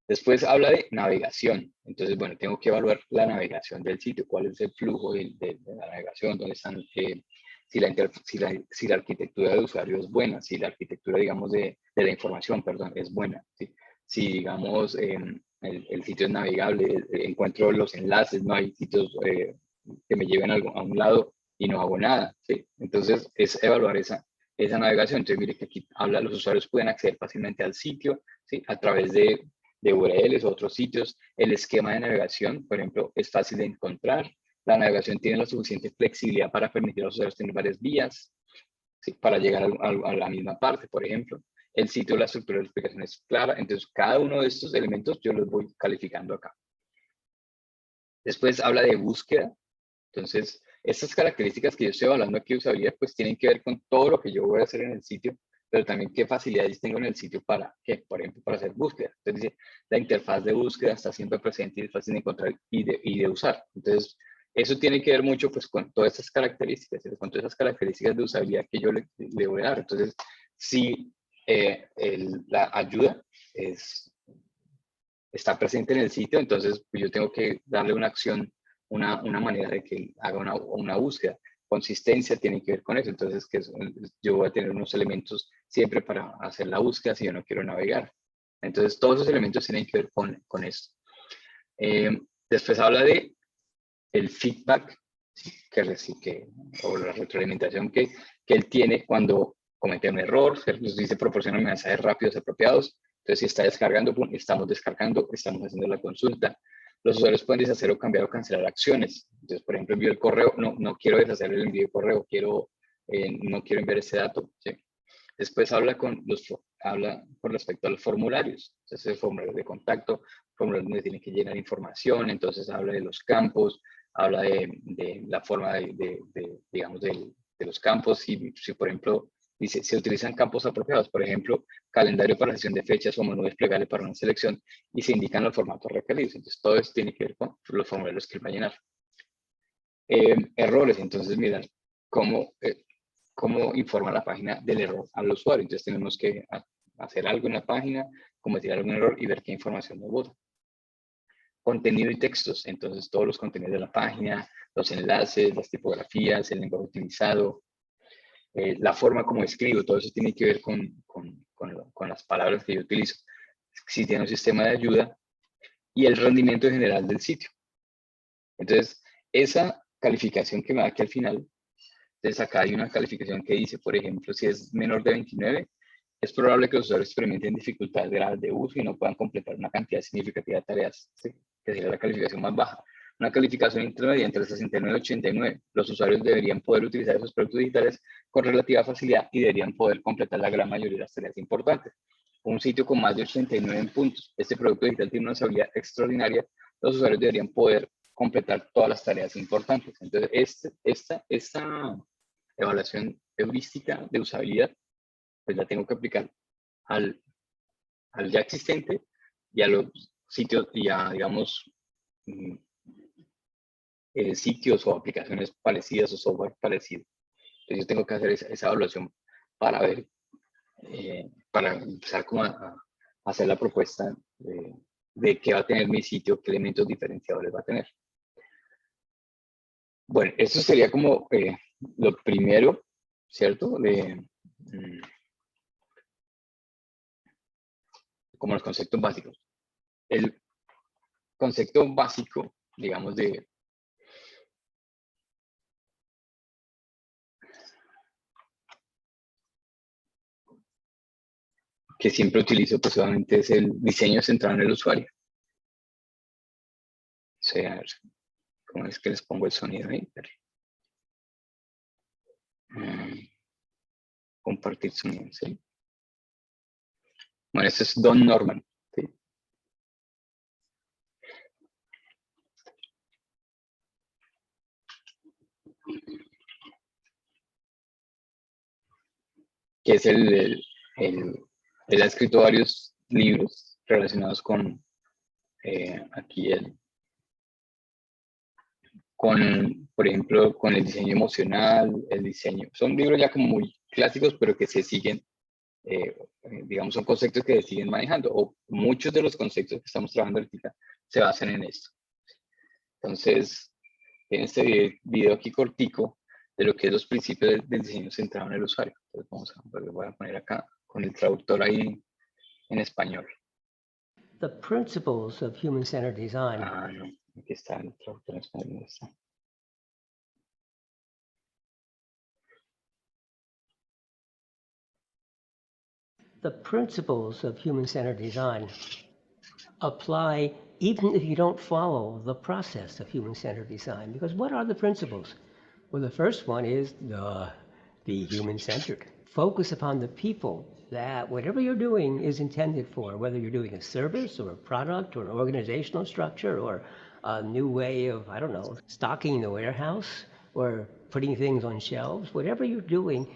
Speaker 1: Después habla de navegación. Entonces, bueno, tengo que evaluar la navegación del sitio, cuál es el flujo de la navegación, dónde están, si la arquitectura de usuario es buena, si la arquitectura, digamos, de la información, perdón, es buena. ¿Sí? Si, digamos, el sitio es navegable, encuentro los enlaces, no hay sitios que me lleven a un lado y no hago nada. ¿Sí? Entonces, es evaluar esa navegación. Entonces, mire que aquí habla, los usuarios pueden acceder fácilmente al sitio, ¿sí? A través de URLs o otros sitios. El esquema de navegación, por ejemplo, es fácil de encontrar. La navegación tiene la suficiente flexibilidad para permitir a los usuarios tener varias vías, ¿sí? Para llegar a la misma parte, por ejemplo. El sitio, la estructura de la explicación es clara. Entonces, cada uno de estos elementos yo los voy calificando acá. Después habla de búsqueda. Entonces, estas características que yo estoy hablando aquí de usabilidad, pues tienen que ver con todo lo que yo voy a hacer en el sitio, pero también qué facilidades tengo en el sitio para, por ejemplo, para hacer búsqueda. Entonces, dice, la interfaz de búsqueda está siempre presente y es fácil de encontrar y de usar. Entonces, eso tiene que ver mucho pues con todas estas características, con todas esas características de usabilidad que yo le voy a dar. Entonces, si la ayuda es está presente en el sitio, entonces pues, yo tengo que darle una acción, una manera de que haga una búsqueda. Consistencia tiene que ver con eso, entonces yo voy a tener unos elementos siempre para hacer la búsqueda si yo no quiero navegar. Entonces todos esos elementos tienen que ver con eso. Después habla de el feedback o la retroalimentación que él tiene cuando comete un error, nos dice proporciona mensajes rápidos y apropiados. Entonces, si está descargando, estamos descargando, estamos haciendo la consulta. Los usuarios pueden deshacer o cambiar o cancelar acciones. Entonces, por ejemplo, envío el correo, no quiero deshacer el envío de correo, no quiero enviar ese dato. ¿Sí? Después habla con respecto a los formularios. Entonces, el formulario de contacto, formulario donde tiene que llenar información, entonces habla de los campos, habla de la forma digamos, de los campos, si por ejemplo, dice, se utilizan campos apropiados, por ejemplo, calendario para la sesión de fechas o menú desplegable para una selección, y se indican los formatos requeridos. Entonces, todo eso tiene que ver con los formularios que él va a llenar. Errores, entonces, mira, cómo informa la página del error al usuario. Entonces, tenemos que hacer algo en la página, cometer algún error y ver qué información nos bota. Contenido y textos, entonces todos los contenidos de la página, los enlaces, las tipografías, el lenguaje utilizado, la forma como escribo, todo eso tiene que ver con las palabras que yo utilizo. Si tiene un sistema de ayuda y el rendimiento general del sitio. Entonces, esa calificación que me da aquí al final, entonces acá hay una calificación que dice, por ejemplo, si es menor de 29, es probable que los usuarios experimenten dificultades graves de uso y no puedan completar una cantidad significativa de tareas, ¿sí? Que sería la calificación más baja. Una calificación intermedia entre 69 y 89. Los usuarios deberían poder utilizar esos productos digitales con relativa facilidad y deberían poder completar la gran mayoría de las tareas importantes. Un sitio con más de 89 en puntos. Este producto digital tiene una usabilidad extraordinaria. Los usuarios deberían poder completar todas las tareas importantes. Entonces, esta evaluación heurística de usabilidad, pues la tengo que aplicar al ya existente y a los sitios y a, digamos, sitios o aplicaciones parecidas o software parecido. Entonces yo tengo que hacer esa evaluación para ver, para empezar como a hacer la propuesta de qué va a tener mi sitio, qué elementos diferenciadores va a tener. Bueno, eso sería como lo primero, ¿cierto? Como los conceptos básicos. El concepto básico, digamos, que siempre utilizo, pues obviamente es el diseño centrado en el usuario. O sea, ¿cómo es que les pongo el sonido ahí? Compartir sonido, ¿sí? Bueno, este es Don Norman, ¿sí? Que es él ha escrito varios libros relacionados con aquí por ejemplo, con el diseño emocional, el diseño. Son libros ya como muy clásicos, pero que se siguen, digamos, son conceptos que se siguen manejando, o muchos de los conceptos que estamos trabajando ahorita se basan en esto. Entonces, en este video aquí cortico, de lo que es los principios del diseño centrado en el usuario. Entonces, voy a poner acá con el traductor ahí en español.
Speaker 2: The principles of human-centered design.
Speaker 1: Ah, no, aquí está el traductor en español. Está.
Speaker 2: The principles of human-centered design apply even if you don't follow the process of human-centered design. Because what are the principles? Well, the first one is be human-centered. Focus upon the people that whatever you're doing is intended for, whether you're doing a service or a product or an organizational structure or a new way of, I don't know, stocking the warehouse or putting things on shelves, whatever you're doing,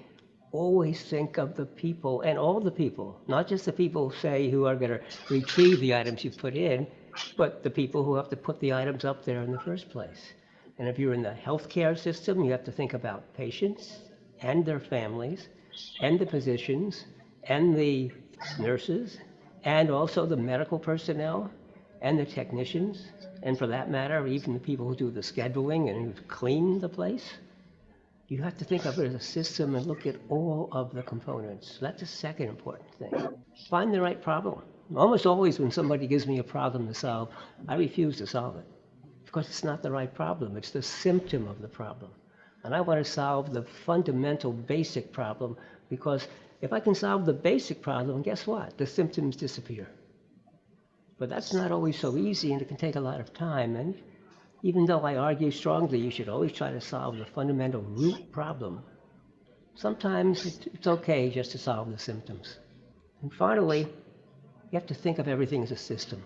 Speaker 2: always think of the people and all the people, not just the people, say, who are going to retrieve the items you put in, but the people who have to put the items up there in the first place. And if you're in the healthcare system, you have to think about patients and their families and the physicians and the nurses and also the medical personnel and the technicians, and for that matter, even the people who do the scheduling and who clean the place. You have to think of it as a system and look at all of the components. That's the second important thing. Find the right problem. Almost always when somebody gives me a problem to solve, I refuse to solve it because it's not the right problem. It's the symptom of the problem. And I want to solve the fundamental basic problem, because if I can solve the basic problem, guess what? The symptoms disappear. But that's not always so easy, and it can take a lot of time. And even though I argue strongly you should always try to solve the fundamental root problem, sometimes it's okay just to solve the symptoms. And finally, you have to think of everything as a system.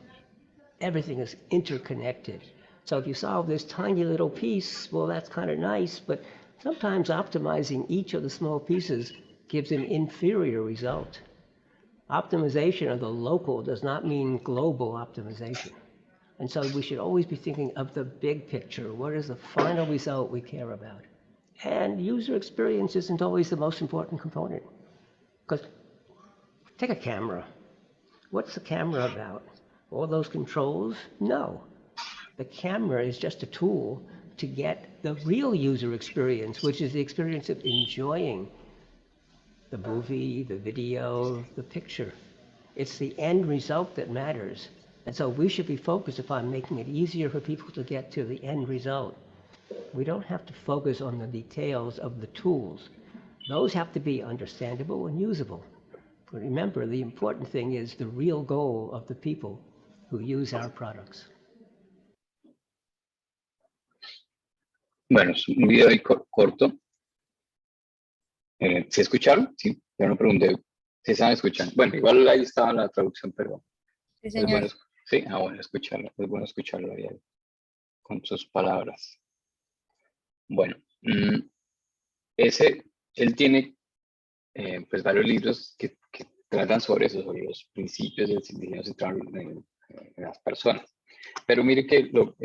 Speaker 2: Everything is interconnected. So if you solve this tiny little piece, well, that's kind of nice, but sometimes optimizing each of the small pieces gives an inferior result. Optimization of the local does not mean global optimization. And so we should always be thinking of the big picture. What is the final result we care about? And user experience isn't always the most important component. Because take a camera. What's the camera about? All those controls? No. The camera is just a tool to get the real user experience, which is the experience of enjoying the movie, the video, the picture. It's the end result that matters. And so we should be focused upon making it easier for people to get to the end result. We don't have to focus on the details of the tools. Those have to be understandable and usable. But remember, the important thing is the real goal of the people who use our products.
Speaker 1: Bueno, es un video ahí corto. ¿Se escucharon? Sí, yo no pregunté si estaban escuchando. Bueno, igual ahí estaba la traducción, pero
Speaker 3: Sí,
Speaker 1: es
Speaker 3: señor.
Speaker 1: bueno, sí, bueno escucharlo, es bueno escucharlo ahí con sus palabras. Bueno, él tiene pues varios libros que tratan sobre eso, sobre los principios del diseño centrado en las personas. Pero mire que lo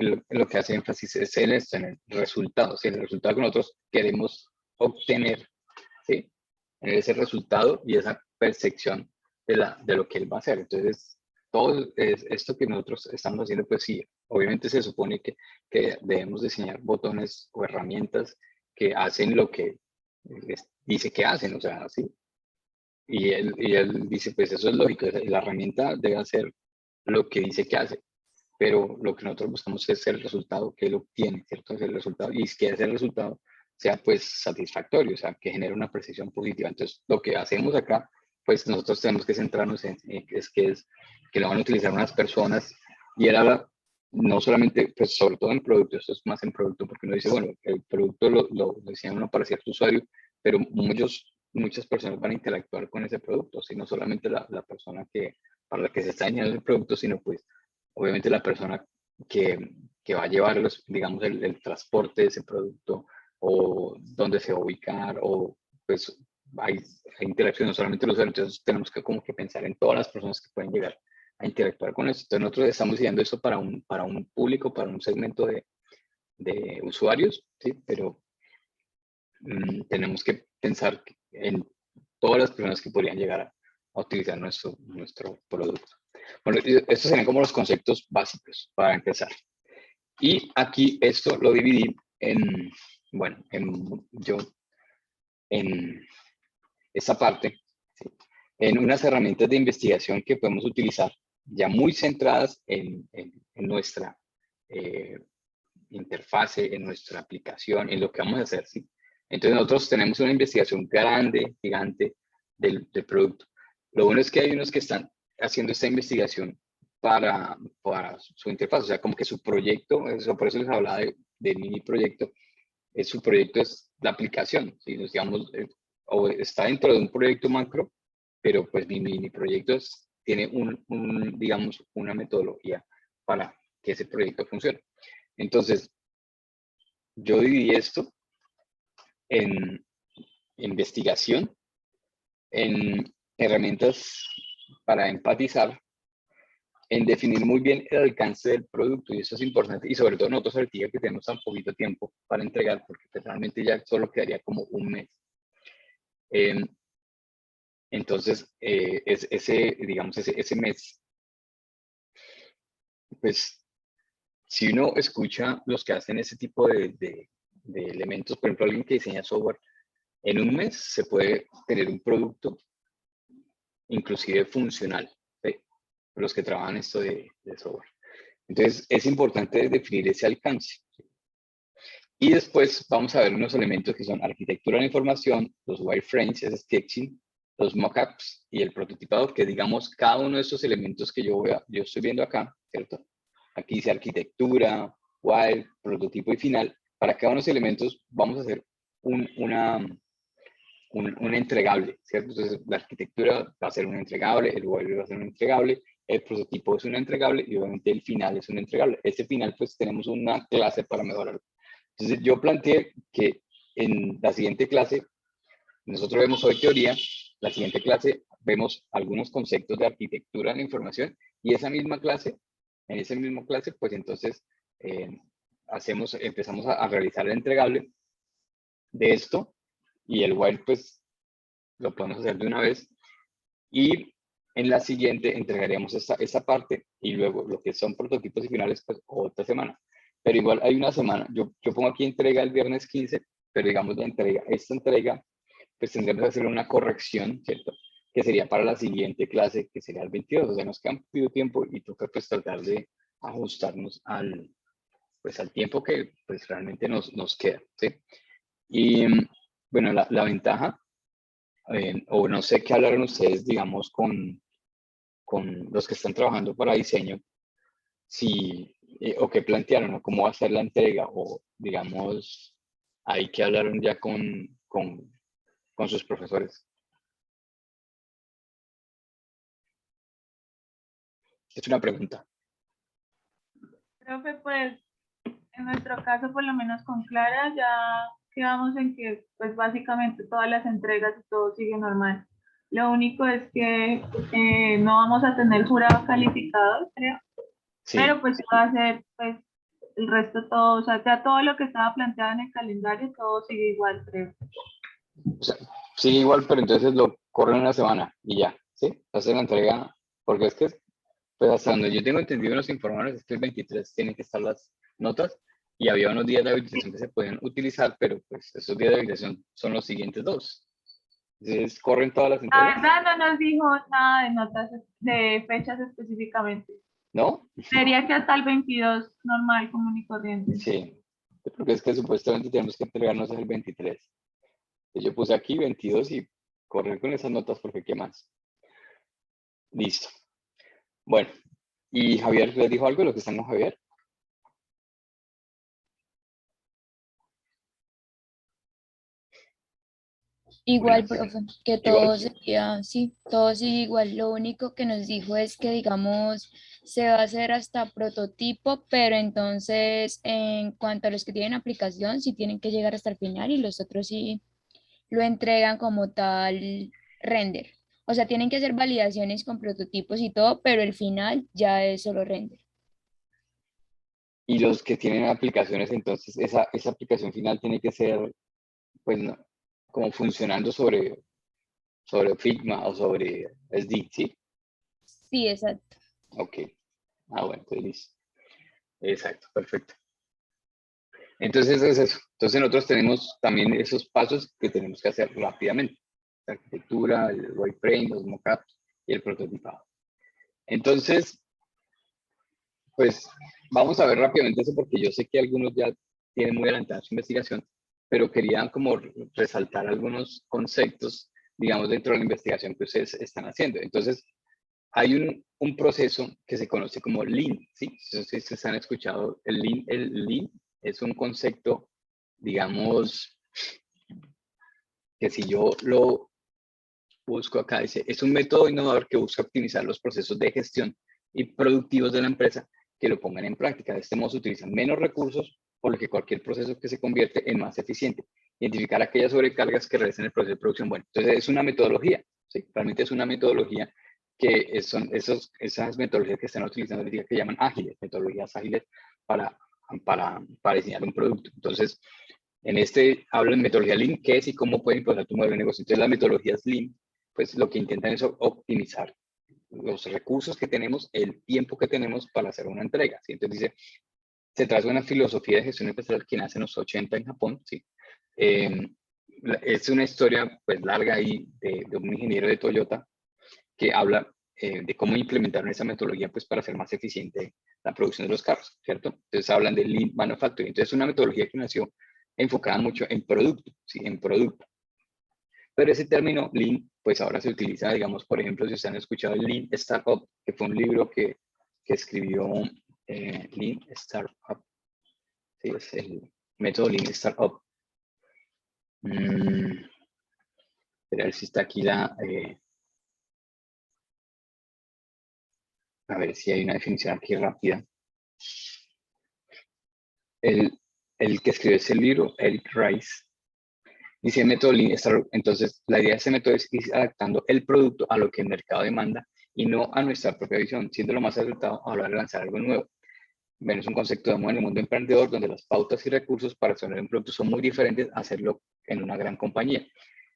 Speaker 1: que hace énfasis es en esto, en el resultado, ¿sí? El resultado que nosotros queremos obtener, ¿sí? En ese resultado y esa percepción de lo que él va a hacer. Entonces, todo esto que nosotros estamos haciendo, pues sí, obviamente se supone que debemos diseñar botones o herramientas que hacen lo que dice que hacen, o sea, sí. Y él dice, pues eso es lógico, la herramienta debe hacer lo que dice que hace, pero lo que nosotros buscamos es el resultado que él obtiene, ¿cierto? Es el resultado, y es que ese resultado sea pues satisfactorio, o sea, que genere una percepción positiva. Entonces, lo que hacemos acá, pues nosotros tenemos que centrarnos en que lo van a utilizar unas personas, y él habla no solamente, pues sobre todo en producto, esto es más en producto, porque uno dice, bueno, el producto lo diseña uno para cierto usuario, pero muchas personas van a interactuar con ese producto, no solamente la persona para la que se está diseñando el producto, sino pues obviamente la persona que va a llevar, digamos, el transporte de ese producto, o dónde se va a ubicar, o pues hay interacción, no solamente los usuarios. Entonces tenemos que como que pensar en todas las personas que pueden llegar a interactuar con esto. Entonces nosotros estamos diseñando eso para un público, para un segmento de usuarios, ¿sí? Pero tenemos que pensar en todas las personas que podrían llegar a utilizar nuestro producto. Bueno, estos serían como los conceptos básicos para empezar. Y aquí esto lo dividí en esta parte, ¿sí? En unas herramientas de investigación que podemos utilizar ya muy centradas en nuestra interfase, en nuestra aplicación, en lo que vamos a hacer, ¿sí? Entonces nosotros tenemos una investigación grande, gigante del producto. Lo bueno es que hay unos que están haciendo esta investigación para su interfaz, o sea, como que su proyecto, por eso les hablaba de mini proyecto, su proyecto es la aplicación, ¿sí? Digamos, o está dentro de un proyecto macro, pero pues mi mini proyecto tiene digamos, una metodología para que ese proyecto funcione. Entonces, yo dividí esto en investigación, en herramientas para empatizar, en definir muy bien el alcance del producto, y eso es importante, y sobre todo nosotros ahorita que tenemos tan poquito tiempo para entregar, porque realmente ya solo quedaría como un mes. Entonces, ese mes pues, si uno escucha los que hacen ese tipo de elementos, por ejemplo, alguien que diseña software, en un mes se puede tener un producto inclusive funcional, ¿sí? Los que trabajan esto de software. Entonces, es importante definir ese alcance. Y después vamos a ver unos elementos que son arquitectura de la información, los wireframes, es sketching, los mockups y el prototipado, que digamos cada uno de estos elementos que yo estoy viendo acá, ¿cierto? Aquí dice arquitectura, wire, prototipo y final. Para cada uno de los elementos vamos a hacer un entregable, ¿cierto? Entonces, la arquitectura va a ser un entregable, el wire va a ser un entregable, el prototipo es un entregable y obviamente el final es un entregable. Este final, pues tenemos una clase para mejorar. Entonces, yo planteé que en la siguiente clase, nosotros vemos hoy teoría, la siguiente clase vemos algunos conceptos de arquitectura de la información y esa misma clase, en esa misma clase, pues entonces empezamos a realizar el entregable de esto y el wire, pues lo podemos hacer de una vez y en la siguiente entregaríamos esa parte y luego lo que son prototipos y finales, pues otra semana. Pero igual hay una semana, yo pongo aquí entrega el viernes 15, pero digamos esta entrega, pues tendremos que hacer una corrección, ¿cierto? Que sería para la siguiente clase, que sería el 22, o sea, nos queda un poquito tiempo y toca pues tratar de ajustarnos al tiempo que pues realmente nos queda, ¿sí? Y bueno, la ventaja, o no sé qué hablaron ustedes, digamos, con los que están trabajando para diseño, si, o qué plantearon, o cómo va a ser la entrega, o digamos, ahí que hablaron ya con sus profesores. Es una pregunta.
Speaker 3: Profe, pues en nuestro caso, por lo menos con Clara, ya quedamos en que pues básicamente todas las entregas y todo sigue normal. Lo único es que no vamos a tener jurado calificado, creo,
Speaker 1: Sí,
Speaker 3: pero pues va a ser pues el resto todo, o sea, ya todo lo que estaba planteado en el calendario, todo sigue igual, creo.
Speaker 1: o sea, sigue igual, pero entonces lo corren una semana y ya, ¿sí? Hacen la entrega, porque es que, pues hasta donde yo tengo entendido, los informadores es que el 23 tienen que estar las notas y había unos días de habilitación que se pueden utilizar, pero pues esos días de habilitación son los siguientes dos. Entonces, corren todas las
Speaker 3: La
Speaker 1: entregas,
Speaker 3: verdad no nos dijo nada de notas, de fechas específicamente.
Speaker 1: ¿no?
Speaker 3: Sería que hasta el 22 normal, común y corriente.
Speaker 1: Sí, porque es que supuestamente tenemos que entregarnos el 23. Yo puse aquí 22 y correr con esas notas porque ¿qué más? Listo. Bueno, ¿y Javier les dijo algo de lo que están con Javier?
Speaker 4: Igual,
Speaker 1: Buenas.
Speaker 4: profe, que
Speaker 1: Igual.
Speaker 4: todo sería, sí, todo sigue igual. Lo único que nos dijo es que, digamos, se va a hacer hasta prototipo, pero entonces, en cuanto a los que tienen aplicación, sí tienen que llegar hasta el final y los otros sí lo entregan como tal render. O sea, tienen que hacer validaciones con prototipos y todo, pero el final ya es solo render.
Speaker 1: Y los que tienen aplicaciones, entonces esa aplicación final tiene que ser, pues, no, como funcionando sobre Figma o sobre SD, ¿sí?
Speaker 4: Sí, exacto.
Speaker 1: Ok. Ah, bueno, entonces listo. Exacto, perfecto. Entonces es eso. Entonces nosotros tenemos también esos pasos que tenemos que hacer rápidamente. La arquitectura, el wireframe, los mockups y el prototipado. Entonces, pues vamos a ver rápidamente eso porque yo sé que algunos ya tienen muy adelantada su investigación, pero quería como resaltar algunos conceptos, digamos, dentro de la investigación que ustedes están haciendo. Entonces, hay un proceso que se conoce como Lean, ¿sí? Si ustedes han escuchado el Lean es un concepto, digamos, que si yo lo busco acá, dice, es un método innovador que busca optimizar los procesos de gestión y productivos de la empresa que lo pongan en práctica. De este modo se utilizan menos recursos, por lo que cualquier proceso que se convierte en más eficiente. Identificar aquellas sobrecargas que realizan el proceso de producción. Bueno, entonces es una metodología, ¿sí? Realmente es una metodología que son esas metodologías que están utilizando ahorita que llaman ágiles, metodologías ágiles para diseñar un producto. Entonces, en este hablo de metodología Lean, qué es y cómo puede impulsar tu modelo de negocio. Entonces, las metodologías Lean, pues lo que intentan es optimizar los recursos que tenemos, el tiempo que tenemos para hacer una entrega, ¿sí? Entonces dice, se trata de una filosofía de gestión empresarial que nace en los 80 en Japón, ¿sí? Es una historia pues larga ahí de un ingeniero de Toyota que habla de cómo implementaron esa metodología pues para hacer más eficiente la producción de los carros, ¿cierto? Entonces hablan de Lean Manufacturing. Entonces es una metodología que nació enfocada mucho en producto, ¿sí? En producto. Pero ese término Lean, pues ahora se utiliza, digamos, por ejemplo, si ustedes han escuchado el Lean Startup, que fue un libro que escribió Lean Startup, ¿sí? Es el método Lean Startup. A ver si está aquí a ver si hay una definición aquí rápida. El que escribió ese libro, Eric Rice, dice método Lean Startup. Entonces, la idea de ese método es ir adaptando el producto a lo que el mercado demanda y no a nuestra propia visión, siendo lo más acertado a la hora de lanzar algo nuevo. Bueno, es un concepto de moda en el mundo emprendedor donde las pautas y recursos para hacer un producto son muy diferentes a hacerlo en una gran compañía.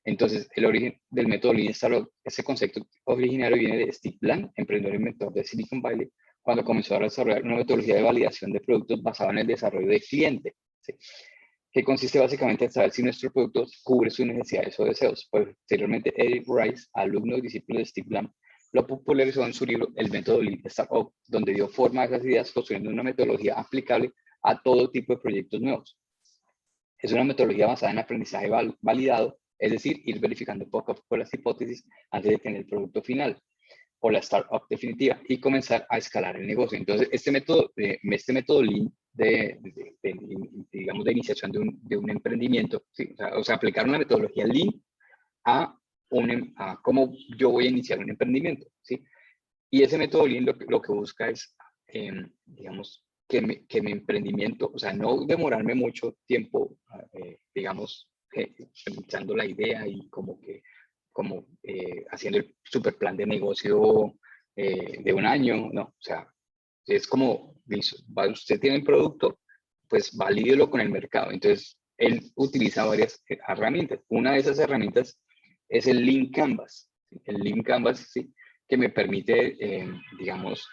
Speaker 1: Entonces, el origen del método Lean Startup, ese concepto originario viene de Steve Blank, emprendedor e inventor de Silicon Valley, cuando comenzó a desarrollar una metodología de validación de productos basada en el desarrollo del cliente, ¿sí? Que consiste básicamente en saber si nuestro producto cubre sus necesidades o deseos. Posteriormente, Eric Rice, alumno y discípulo de Steve Blank, lo popularizó en su libro El método Lean Startup, donde dio forma a esas ideas construyendo una metodología aplicable a todo tipo de proyectos nuevos. Es una metodología basada en aprendizaje validado, es decir, ir verificando poco a poco las hipótesis antes de tener el producto final o la startup definitiva y comenzar a escalar el negocio. Entonces, este método Lean digamos, de iniciación de un emprendimiento, ¿sí? O sea, aplicar una metodología Lean a cómo yo voy a iniciar un emprendimiento, ¿sí? Y ese método Lean lo que busca es, digamos, que mi emprendimiento, o sea, no demorarme mucho tiempo, digamos, pensando la idea y haciendo el super plan de negocio de un año, no, o sea, es como, usted tiene el producto, pues valídelo con el mercado. Entonces, él utiliza varias herramientas. Una de esas herramientas es el Lean Canvas. El Lean Canvas, ¿sí? Que me permite, digamos,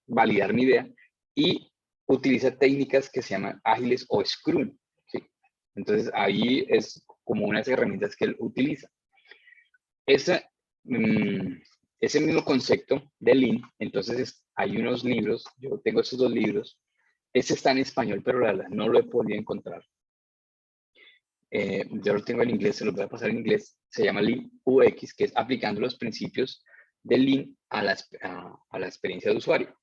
Speaker 1: validar mi idea y utiliza técnicas que se llaman ágiles o Scrum, ¿sí? Entonces, ahí es como unas herramientas que él utiliza. Ese mismo concepto de Lean, entonces hay unos libros, yo tengo estos dos libros, ese está en español, pero la verdad no lo he podido encontrar. Yo lo tengo en inglés, se lo voy a pasar en inglés, se llama Lean UX, que es aplicando los principios de Lean a la experiencia de usuario.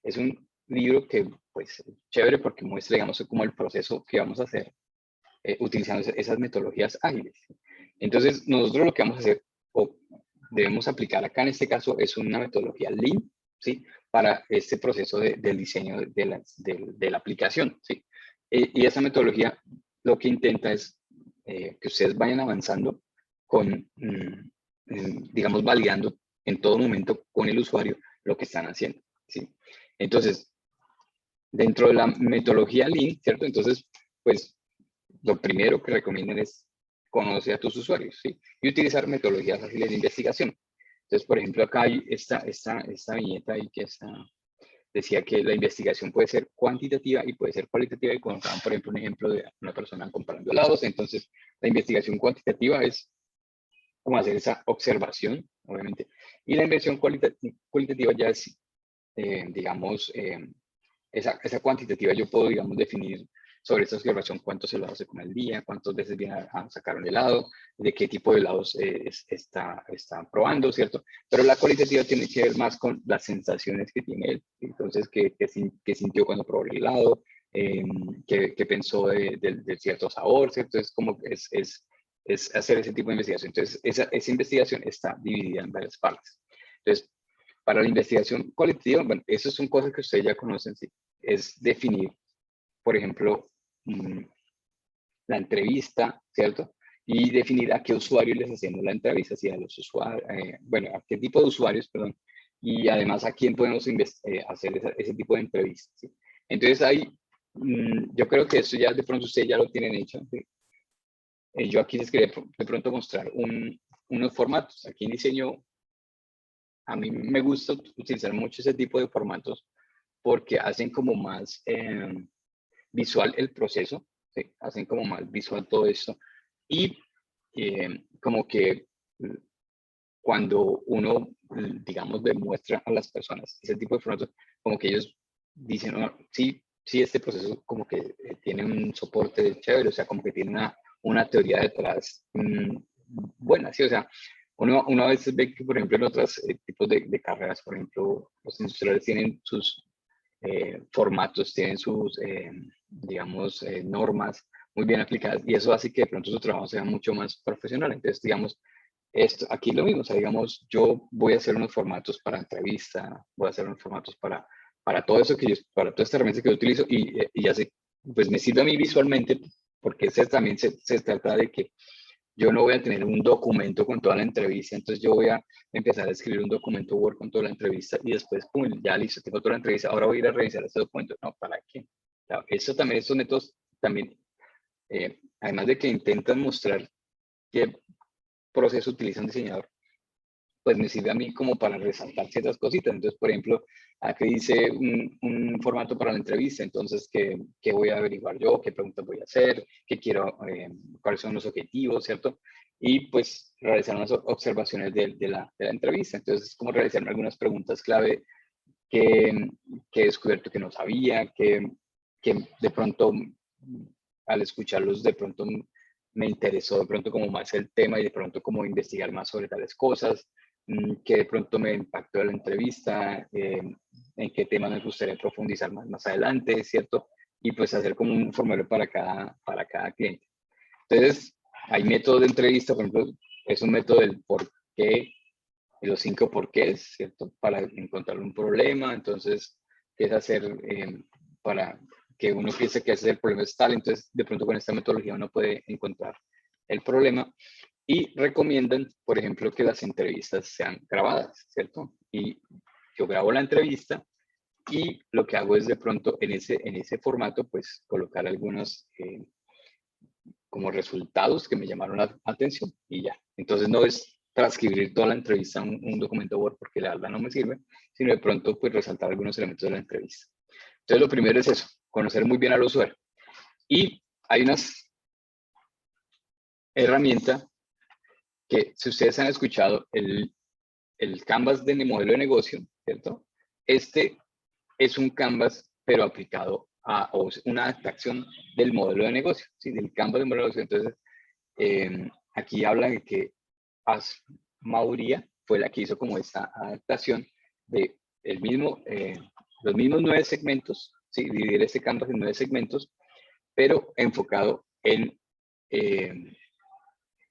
Speaker 1: Es un libro que, pues, chévere porque muestra, digamos, como el proceso que vamos a hacer utilizando esas metodologías ágiles. Entonces, nosotros lo que vamos a hacer, o debemos aplicar acá en este caso, es una metodología Lean, ¿sí? Para este proceso del diseño de la aplicación, ¿sí? Y esa metodología lo que intenta es que ustedes vayan avanzando con, digamos, validando en todo momento con el usuario lo que están haciendo, ¿sí? Entonces, dentro de la metodología Lean, ¿cierto? Entonces, pues, lo primero que recomiendan es conocer a tus usuarios, ¿sí? Y utilizar metodologías ágiles de investigación. Entonces, por ejemplo, acá hay esta viñeta ahí que decía que la investigación puede ser cuantitativa y puede ser cualitativa, y contaban, por ejemplo, un ejemplo de una persona comparando helados. Entonces, la investigación cuantitativa es como hacer esa observación, obviamente, y la inversión cualitativa ya es, digamos, esa cuantitativa yo puedo, digamos, definir sobre esa observación cuántos helados se come al día, cuántas veces viene a sacar un helado, de qué tipo de helados está probando, ¿cierto? Pero la cualitativa tiene que ver más con las sensaciones que tiene él. Entonces, qué sintió cuando probó el helado, qué pensó de cierto sabor, ¿cierto? Es como es hacer ese tipo de investigación. Entonces, esa investigación está dividida en varias partes. Entonces, para la investigación colectiva, bueno, esas son cosas que ustedes ya conocen, ¿sí? Es definir, por ejemplo, la entrevista, ¿cierto? Y definir a qué usuarios les hacemos la entrevista, si a los usuarios, bueno, a qué tipo de usuarios, perdón, y además a quién podemos hacer ese tipo de entrevistas, ¿sí? Entonces ahí, yo creo que eso ya de pronto ustedes ya lo tienen hecho, ¿sí? Yo aquí les quería de pronto mostrar unos formatos. Aquí diseño a mí me gusta utilizar mucho ese tipo de formatos porque hacen como más visual el proceso, ¿sí? Hacen como más visual todo esto y como que cuando uno, digamos, demuestra a las personas ese tipo de formatos, como que ellos dicen, "Oh, sí, sí, este proceso como que tiene un soporte chévere, o sea, como que tiene una teoría detrás buena, ¿sí? O sea, uno a veces ve que, por ejemplo, en otros tipos de carreras, por ejemplo, los industriales tienen sus formatos, tienen sus, digamos, normas muy bien aplicadas y eso hace que de pronto su trabajo sea mucho más profesional. Entonces, digamos, esto, aquí lo mismo, o sea, digamos, yo voy a hacer unos formatos para entrevista, voy a hacer unos formatos para todo eso que yo, para toda esta herramienta que yo utilizo y ya sé, pues me sirve a mí visualmente porque también se trata de que yo no voy a tener un documento con toda la entrevista, entonces yo voy a empezar a escribir un documento Word con toda la entrevista y después, pum, ya listo, tengo toda la entrevista, ahora voy a ir a revisar ese documento. No, ¿para qué? Claro, eso también, estos métodos también, además de que intentan mostrar qué proceso utiliza un diseñador, pues me sirve a mí como para resaltar ciertas cositas. Entonces, por ejemplo, aquí dice un formato para la entrevista, entonces, ¿qué voy a averiguar yo? ¿Qué preguntas voy a hacer? ¿Qué quiero? ¿Cuáles son los objetivos? ¿Cierto? Y pues realizar unas observaciones de la entrevista. Entonces, es como realizar algunas preguntas clave que he descubierto que no sabía, que de pronto al escucharlos de pronto me interesó de pronto como más el tema y de pronto como investigar más sobre tales cosas, que de pronto me impactó la entrevista, en qué tema me gustaría profundizar más adelante, ¿cierto? Y pues hacer como un formulario para cada cliente. Entonces, hay métodos de entrevista, por ejemplo, es un método del por qué, y los 5 porqués, ¿cierto? Para encontrar un problema, entonces, ¿qué es hacer para que uno piense que ese es el problema es tal? Entonces, de pronto con esta metodología uno puede encontrar el problema y recomiendan, por ejemplo, que las entrevistas sean grabadas, ¿cierto? Y yo grabo la entrevista y lo que hago es de pronto en ese formato, pues colocar algunos como resultados que me llamaron la atención y ya. Entonces no es transcribir toda la entrevista en un documento Word porque la verdad no me sirve, sino de pronto pues resaltar algunos elementos de la entrevista. Entonces lo primero es eso, conocer muy bien al usuario. Y hay unas herramientas que si ustedes han escuchado el Canvas de modelo de negocio, ¿cierto? Este es un Canvas pero aplicado a una adaptación del modelo de negocio, ¿sí? Del Canvas de modelo de negocio. Entonces, aquí habla de que Mauría fue la que hizo como esta adaptación de los mismos 9 segmentos, ¿sí? Dividir este Canvas en 9 segmentos, pero enfocado en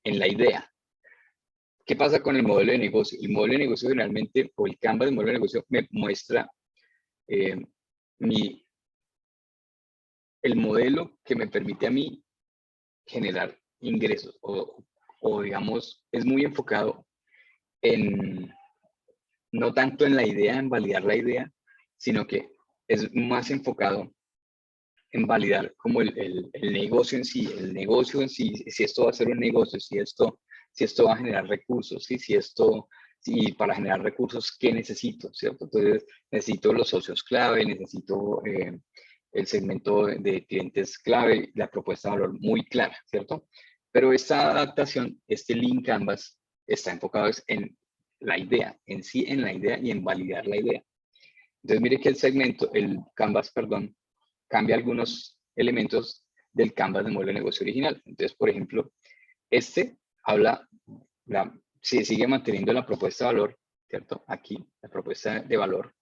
Speaker 1: la idea. ¿Qué pasa con el modelo de negocio? El modelo de negocio generalmente, o el Canvas del modelo de negocio, me muestra el modelo que me permite a mí generar ingresos, o digamos, es muy enfocado no tanto en la idea, en validar la idea, sino que es más enfocado en validar como el negocio en sí, si esto va a ser un negocio, si esto va a generar recursos, si para generar recursos, ¿qué necesito? ¿Cierto? Entonces, necesito los socios clave, necesito el segmento de clientes clave, la propuesta de valor muy clara, ¿cierto? Pero esta adaptación, este Lean Canvas, está enfocado en la idea, en sí, en la idea y en validar la idea. Entonces, mire que el Canvas, perdón, cambia algunos elementos del Canvas del modelo de negocio original. Entonces, por ejemplo, habla, se sigue manteniendo la propuesta de valor, ¿cierto? Aquí, la propuesta de valor.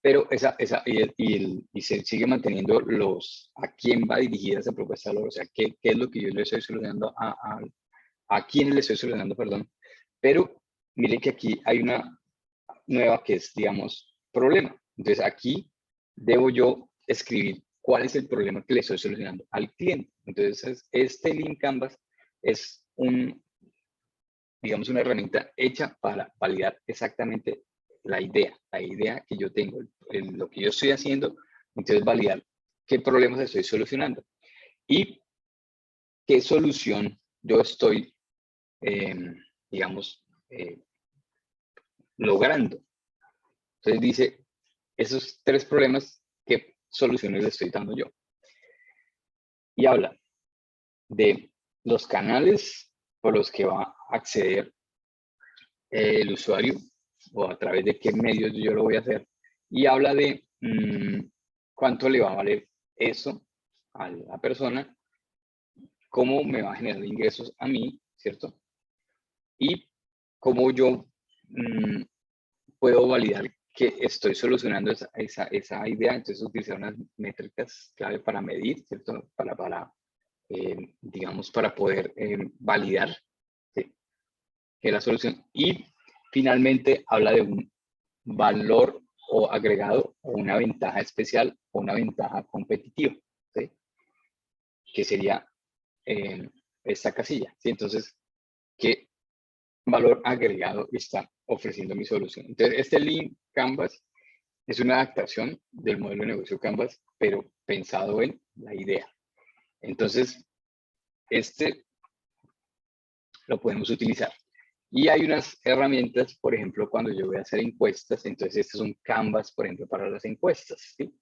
Speaker 1: Pero y se sigue manteniendo a quién va dirigida esa propuesta de valor, o sea, qué es lo que yo le estoy solucionando a quién le estoy solucionando, perdón. Pero mire que aquí hay una nueva que es, digamos, problema. Entonces aquí debo yo escribir cuál es el problema que le estoy solucionando al cliente. Entonces este Lean Canvas es digamos, una herramienta hecha para validar exactamente la idea que yo tengo, lo que yo estoy haciendo, entonces validar qué problemas estoy solucionando y qué solución yo estoy, digamos, logrando. Entonces dice, esos 3 problemas, ¿qué soluciones le estoy dando yo? Y habla de los canales por los que va a acceder el usuario o a través de qué medios yo lo voy a hacer. Y habla de cuánto le va a valer eso a la persona, cómo me va a generar ingresos a mí, ¿cierto? Y cómo yo puedo validar que estoy solucionando esa idea. Entonces utilizar unas métricas clave para medir, ¿cierto? Digamos, para poder validar, ¿sí?, que la solución. Y finalmente habla de un valor o agregado o una ventaja especial o una ventaja competitiva, ¿sí?, que sería esta casilla, ¿sí? Entonces, ¿qué valor agregado está ofreciendo mi solución? Entonces, este Lean Canvas es una adaptación del modelo de negocio Canvas, pero pensado en la idea. Entonces, este lo podemos utilizar. Y hay unas herramientas, por ejemplo, cuando yo voy a hacer encuestas, entonces este es un Canvas, por ejemplo, para las encuestas, ¿sí?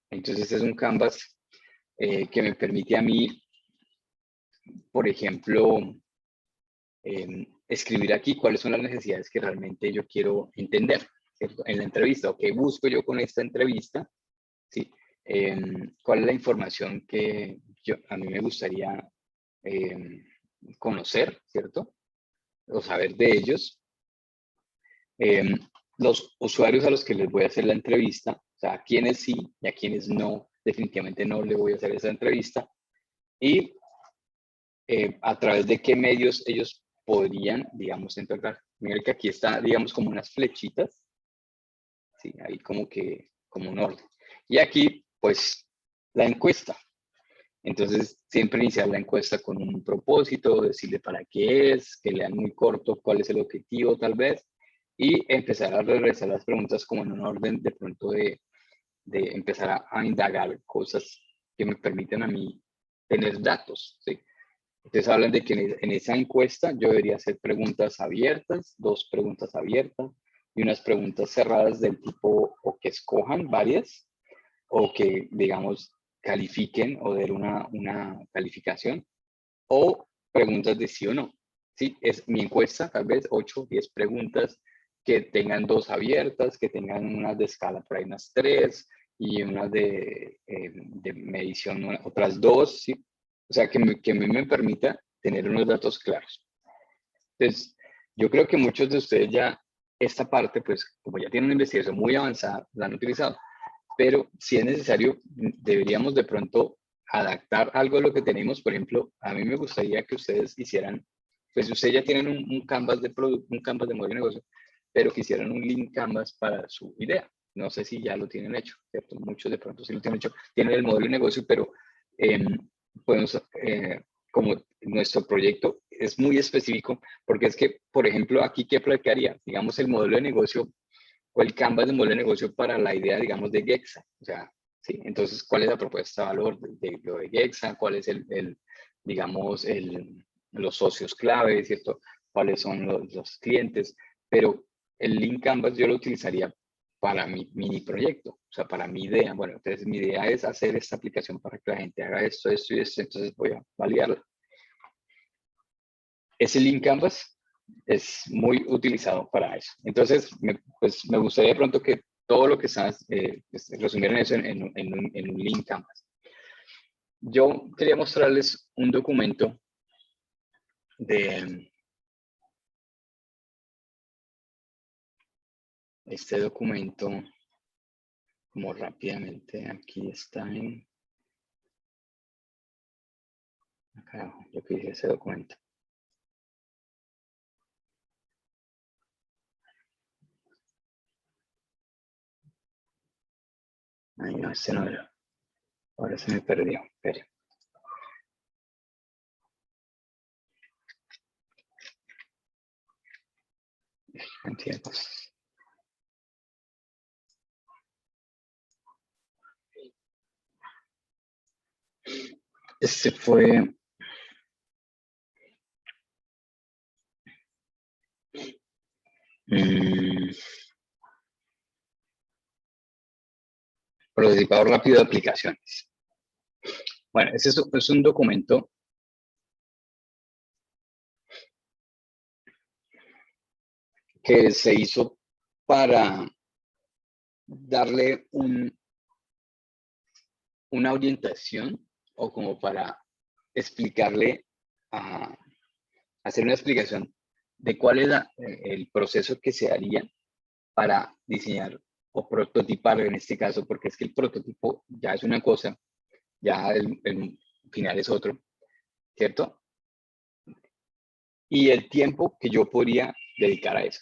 Speaker 1: Entonces este es un Canvas que me permite a mí, por ejemplo, escribir aquí cuáles son las necesidades que realmente yo quiero entender, ¿cierto?, en la entrevista, o qué busco yo con esta entrevista, ¿sí? ¿Cuál es la información que a mí me gustaría conocer, ¿cierto?, o saber de ellos. Los usuarios a los que les voy a hacer la entrevista, o sea, a quienes sí y a quienes no, definitivamente no le voy a hacer esa entrevista, y a través de qué medios ellos podrían, digamos, entrar. Miren que aquí está, digamos, como unas flechitas, ¿sí?, ahí como un orden. Y aquí, pues, la encuesta. Entonces, siempre iniciar la encuesta con un propósito, decirle para qué es, que lean muy corto cuál es el objetivo, tal vez, y empezar a regresar las preguntas como en un orden de pronto de empezar a indagar cosas que me permiten a mí tener datos, ¿sí? Entonces hablan de que en esa encuesta yo debería hacer preguntas abiertas, 2 preguntas abiertas y unas preguntas cerradas del tipo o que escojan varias o que, digamos, califiquen o den una calificación, o preguntas de sí o no. ¿Sí? Es mi encuesta, tal vez 8, 10 preguntas que tengan 2 abiertas, que tengan unas de escala por ahí unas 3 y unas de medición otras 2, ¿sí? O sea, que a mí me permita tener unos datos claros. Entonces, yo creo que muchos de ustedes ya esta parte, pues, como ya tienen una investigación muy avanzada, la han utilizado, pero si es necesario, deberíamos de pronto adaptar algo de lo que tenemos. Por ejemplo, a mí me gustaría que ustedes hicieran, pues ustedes ya tienen un canvas de producto, un canvas de modelo de negocio, pero que hicieran un Lean Canvas para su idea. No sé si ya lo tienen hecho, ¿cierto? Muchos de pronto sí lo tienen hecho, tienen el modelo de negocio, pero podemos, como nuestro proyecto es muy específico, porque es que, por ejemplo, aquí, ¿qué aplicaría? Digamos, el modelo de negocio o el Canvas de modelo de negocio para la idea, digamos, de Gexa. O sea, ¿sí? Entonces, ¿cuál es la propuesta de valor de Gexa? ¿Cuál es digamos, los socios clave, ¿cierto? ¿Cuáles son los clientes? Pero el Lean Canvas yo lo utilizaría para mi mini proyecto, o sea, para mi idea. Bueno, entonces mi idea es hacer esta aplicación para que la gente haga esto, esto y esto, entonces voy a validarla. Ese Lean Canvas es muy utilizado para eso. Entonces, pues me gustaría de pronto que todo lo que estás, resumieran eso en un Lean Canvas. Yo quería mostrarles un documento de este documento, como rápidamente, aquí está en, acá abajo, yo que hice ese documento. Ay, no, este no era. Ahora se me perdió. Espere. Cantidad de cosas. Este fue... Prototipado rápido de aplicaciones. Bueno, ese es un documento que se hizo para darle una orientación o como para explicarle, hacer una explicación de cuál es el proceso que se haría para diseñar o prototipar en este caso, porque es que el prototipo ya es una cosa, ya el final es otro, ¿cierto? Y el tiempo que yo podría dedicar a eso.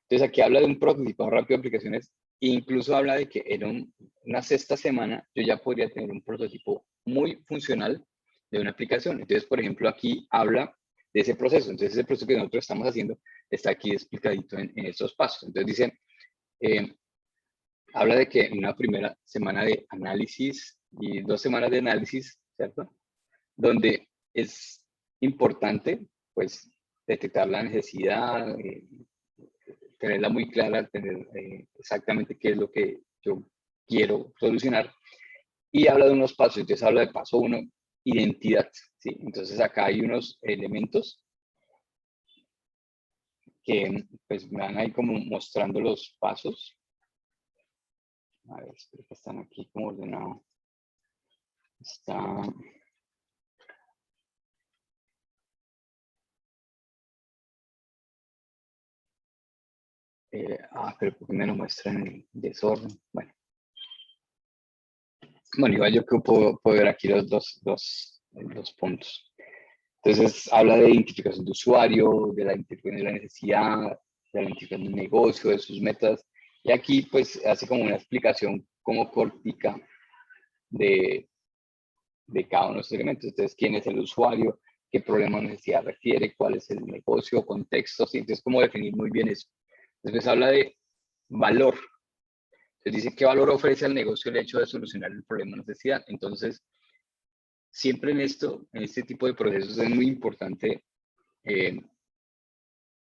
Speaker 1: Entonces aquí habla de un prototipado rápido de aplicaciones e incluso habla de que en una sexta semana yo ya podría tener un prototipo muy funcional de una aplicación. Entonces, por ejemplo, aquí habla de ese proceso. Entonces, ese proceso que nosotros estamos haciendo está aquí explicadito en estos pasos. Entonces, dice, habla de que en una primera semana de análisis y 2 semanas de análisis, ¿cierto? Donde es importante, pues, detectar la necesidad, tenerla muy clara, tener exactamente qué es lo que yo quiero solucionar. Y habla de unos pasos, entonces habla de paso 1, identidad, ¿sí? Entonces acá hay unos elementos que pues me van ahí como mostrando los pasos. A ver, espero que están aquí como ordenado. Está... pero porque me lo muestran en desorden. Bueno, igual yo creo que puedo ver aquí los dos puntos. Entonces, habla de identificación de usuario, de la identificación de la necesidad, de la identificación del negocio, de sus metas. Y aquí, pues, hace como una explicación como cortica de cada uno de los elementos. Entonces, quién es el usuario, qué problema o necesidad refiere, cuál es el negocio, contexto. ¿Sí? Entonces, cómo definir muy bien eso. Después habla de valor. Entonces, dice qué valor ofrece al negocio el hecho de solucionar el problema o necesidad. Entonces, siempre en este tipo de procesos es muy importante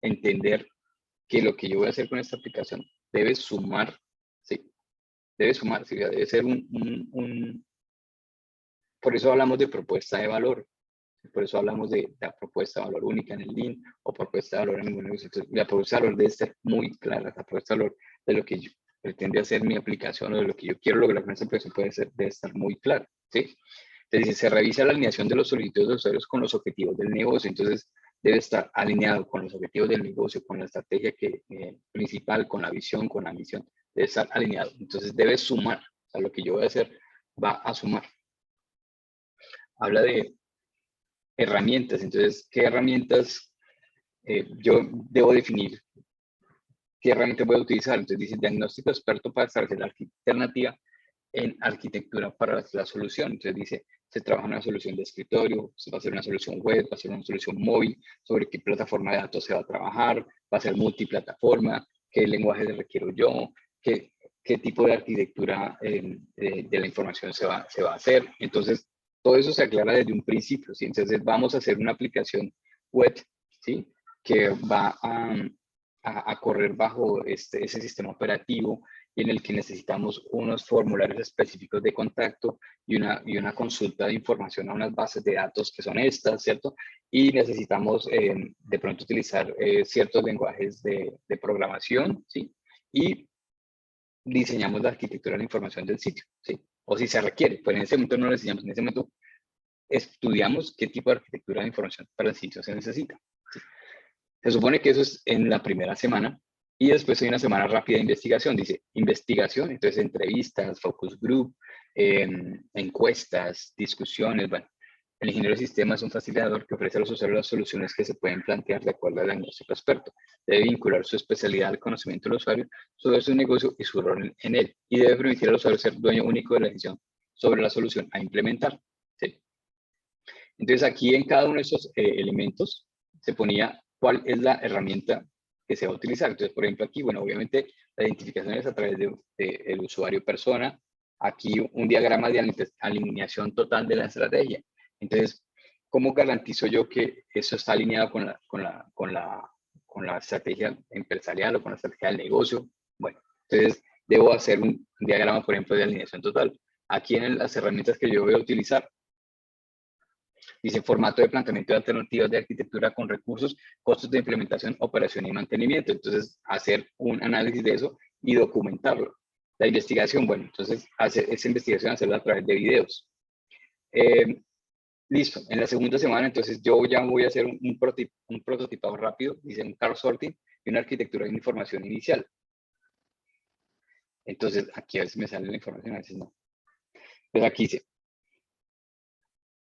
Speaker 1: entender que lo que yo voy a hacer con esta aplicación debe sumar, ¿sí? Debe sumar, ¿sí? Debe ser por eso hablamos de propuesta de valor, por eso hablamos de la propuesta de valor única en el link o propuesta de valor en ningún negocio. Entonces, la propuesta de valor debe ser muy clara, la propuesta de valor de lo que yo pretende hacer mi aplicación o de lo que yo quiero lograr con esta aplicación debe estar muy clara, ¿sí? Entonces, se revisa la alineación de los solicitudes de usuarios con los objetivos del negocio. Entonces, debe estar alineado con los objetivos del negocio, con la estrategia principal, con la visión, con la misión. Debe estar alineado. Entonces, debe sumar. O sea, lo que yo voy a hacer va a sumar. Habla de herramientas. Entonces, ¿qué herramientas yo debo definir? ¿Qué herramientas voy a utilizar? Entonces, dice diagnóstico experto para establecer la alternativa en arquitectura para la solución. Entonces dice, se trabaja una solución de escritorio, se va a hacer una solución web, va a ser una solución móvil, sobre qué plataforma de datos se va a trabajar, va a ser multiplataforma, qué lenguaje le requiero yo, qué tipo de arquitectura de la información se va a hacer. Entonces, todo eso se aclara desde un principio, ¿sí? Entonces, vamos a hacer una aplicación web, ¿sí? Que va a correr bajo ese sistema operativo y en el que necesitamos unos formularios específicos de contacto y una consulta de información a unas bases de datos que son estas, ¿cierto? Y necesitamos de pronto utilizar ciertos lenguajes de programación, ¿sí? Y diseñamos la arquitectura de la información del sitio, ¿sí? O si se requiere, pues en ese momento no lo diseñamos, en ese momento estudiamos qué tipo de arquitectura de información para el sitio se necesita, ¿sí? Se supone que eso es en la primera semana y después hay una semana rápida de investigación. Dice investigación, entonces entrevistas, focus group, encuestas, discusiones. Bueno, el ingeniero de sistemas es un facilitador que ofrece a los usuarios las soluciones que se pueden plantear de acuerdo al diagnóstico experto. Debe vincular su especialidad al conocimiento del usuario sobre su negocio y su rol en él. Y debe permitir al usuario ser dueño único de la decisión sobre la solución a implementar. ¿Sí? Entonces aquí en cada uno de esos elementos se ponía cuál es la herramienta que se va a utilizar. Entonces, por ejemplo, aquí, bueno, obviamente la identificación es a través del usuario persona. Aquí un diagrama de alineación total de la estrategia. Entonces, ¿cómo garantizo yo que eso está alineado con con la estrategia empresarial o con la estrategia del negocio. Bueno, entonces debo hacer un diagrama, por ejemplo, de alineación total. Aquí en las herramientas que yo voy a utilizar, dice formato de planteamiento de alternativas de arquitectura con recursos, costos de implementación, operación y mantenimiento. Entonces, hacer un análisis de eso y documentarlo. La investigación, bueno, entonces hacer esa investigación, hacerla a través de videos. Listo, en la segunda semana, entonces yo ya voy a hacer un prototipado rápido, dice un card sorting y una arquitectura de información inicial. Entonces, aquí a veces me sale la información, a veces no. Entonces aquí dice,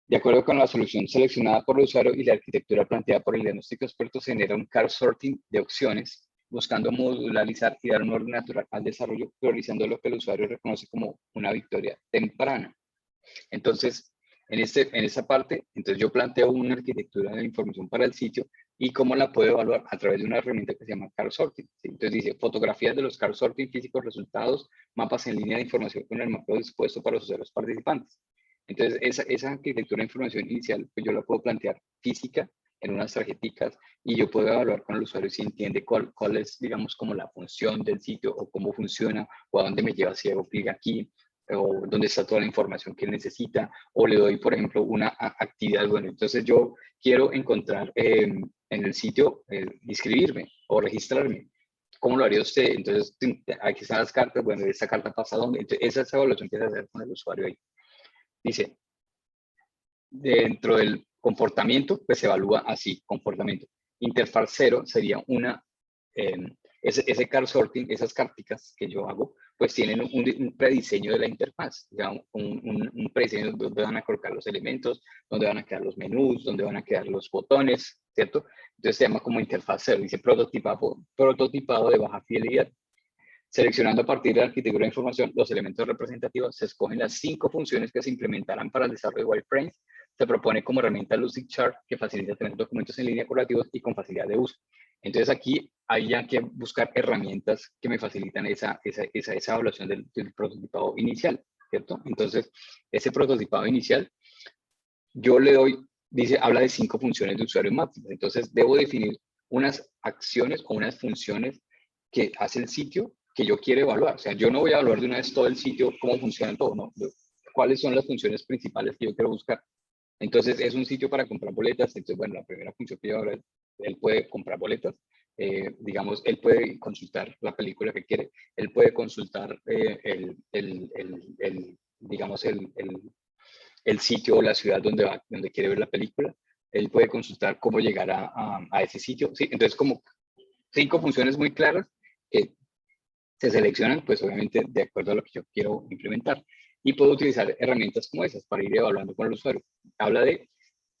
Speaker 1: de acuerdo con la solución seleccionada por el usuario y la arquitectura planteada por el diagnóstico experto, se genera un card sorting de opciones, buscando modularizar y dar un orden natural al desarrollo, priorizando lo que el usuario reconoce como una victoria temprana. Entonces, en esa parte, entonces yo planteo una arquitectura de información para el sitio y cómo la puedo evaluar a través de una herramienta que se llama card sorting. ¿Sí? Entonces dice, fotografías de los card sorting físicos, resultados, mapas en línea de información con el mapeo dispuesto para los usuarios participantes. Entonces, esa arquitectura de información inicial, pues yo la puedo plantear física en unas tarjeticas y yo puedo evaluar con el usuario si entiende cuál es, digamos, como la función del sitio o cómo funciona o a dónde me lleva si hago clic aquí o dónde está toda la información que necesita, o le doy, por ejemplo, una actividad. Bueno, entonces yo quiero encontrar en el sitio, inscribirme o registrarme. ¿Cómo lo haría usted? Entonces, aquí están las cartas, bueno, esta carta pasa a dónde. Entonces, esa evaluación que se hacer con el usuario ahí. Dice, dentro del comportamiento, pues se evalúa así, comportamiento. Interfaz 0 sería una, ese card sorting, esas carticas que yo hago, pues tienen un prediseño de la interfaz, ya un prediseño donde van a colocar los elementos, donde van a quedar los menús, donde van a quedar los botones, ¿cierto? Entonces se llama como interfaz 0, dice prototipado de baja fidelidad. Seleccionando a partir de la arquitectura de información los elementos representativos, se escogen las 5 funciones que se implementarán para el desarrollo de wireframes. Se propone como herramienta Lucidchart que facilita tener documentos en línea colaborativos y con facilidad de uso. Entonces aquí hay ya que buscar herramientas que me facilitan esa evaluación del prototipado inicial, ¿cierto? Entonces, ese prototipado inicial, yo le doy, dice, habla de 5 funciones de usuario máximo. Entonces, debo definir unas acciones o unas funciones que hace el sitio que yo quiero evaluar. O sea, yo no voy a evaluar de una vez todo el sitio, cómo funciona todo, ¿no? ¿Cuáles son las funciones principales que yo quiero buscar? Entonces, es un sitio para comprar boletas. Entonces, bueno, la primera función que yo ahora, él puede comprar boletas. Digamos, él puede consultar la película que quiere. Él puede consultar digamos, el sitio o la ciudad donde quiere ver la película. Él puede consultar cómo llegar a ese sitio. ¿Sí? Entonces, como 5 funciones muy claras que se seleccionan, pues obviamente de acuerdo a lo que yo quiero implementar. Y puedo utilizar herramientas como esas para ir evaluando con el usuario. Habla de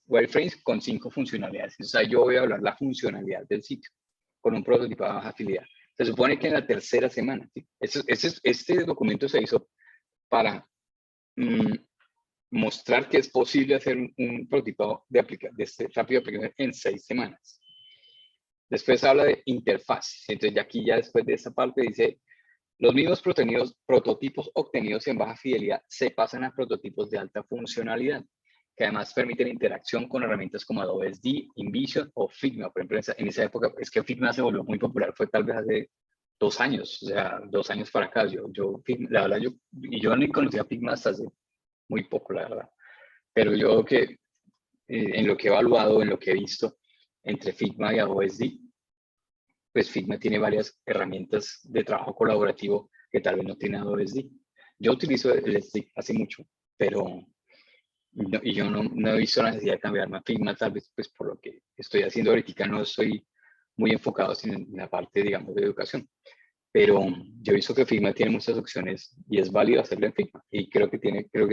Speaker 1: wireframes con 5 funcionalidades. O sea, yo voy a hablar la funcionalidad del sitio con un prototipo de baja fidelidad. Se supone que en la tercera semana. ¿Sí? Este documento se hizo para mostrar que es posible hacer un prototipo de este rápido aplicación en 6 semanas. Después habla de interfaz. Entonces, aquí ya después de esta parte dice, los mismos prototipos obtenidos en baja fidelidad se pasan a prototipos de alta funcionalidad, que además permiten interacción con herramientas como Adobe SD, InVision o Figma. Por ejemplo, en esa época, es que Figma se volvió muy popular, fue tal vez hace 2 años, o sea, 2 años para acá. La verdad, yo ni conocía Figma hasta hace muy poco, la verdad. Pero yo que en lo que he evaluado, en lo que he visto, entre Figma y Adobe SD, pues Figma tiene varias herramientas de trabajo colaborativo que tal vez no tiene Adobe SD. Yo utilizo el SD hace mucho, pero yo no he visto la necesidad de cambiarme a Figma, tal vez pues por lo que estoy haciendo ahorita, no estoy muy enfocado en la parte, digamos, de educación. Pero yo he visto que Figma tiene muchas opciones y es válido hacerlo en Figma. Y creo que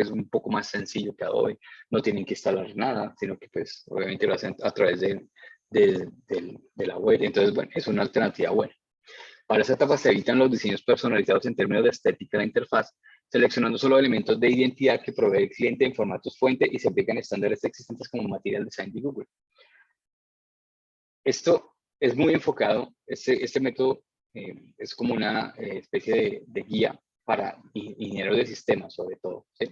Speaker 1: es un poco más sencillo que Adobe. No tienen que instalar nada, sino que pues obviamente lo hacen a través de la web. Entonces, bueno, es una alternativa buena. Para esa etapa se evitan los diseños personalizados en términos de estética de la interfaz, seleccionando solo elementos de identidad que provee el cliente en formatos fuente y se aplican estándares existentes como Material Design de Google. Esto es muy enfocado, este método es como una especie de guía para ingenieros de sistemas, sobre todo. ¿Sí?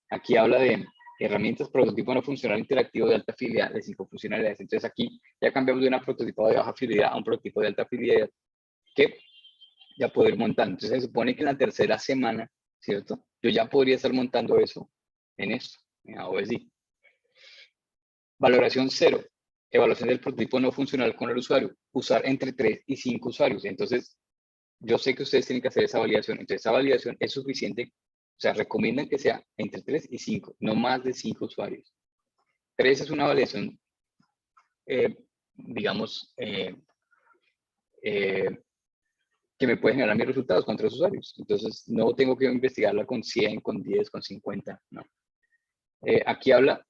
Speaker 1: Aquí habla de herramientas, prototipo no funcional interactivo de alta fidelidad de 5 funcionalidades. Entonces aquí ya cambiamos de un prototipo de baja fidelidad a un prototipo de alta fidelidad que ya puedo ir montando. Entonces se supone que en la tercera semana, ¿cierto? Yo ya podría estar montando eso en esto, en AOSI. Valoración 0. Evaluación del prototipo no funcional con el usuario. Usar entre 3 y 5 usuarios. Entonces, yo sé que ustedes tienen que hacer esa validación. Entonces, esa validación es suficiente. O sea, recomiendan que sea entre 3 y 5, no más de 5 usuarios. 3 es una validación, digamos, que me puede generar mis resultados con 3 usuarios. Entonces, no tengo que investigarla con 100, con 10, con 50, no. Aquí habla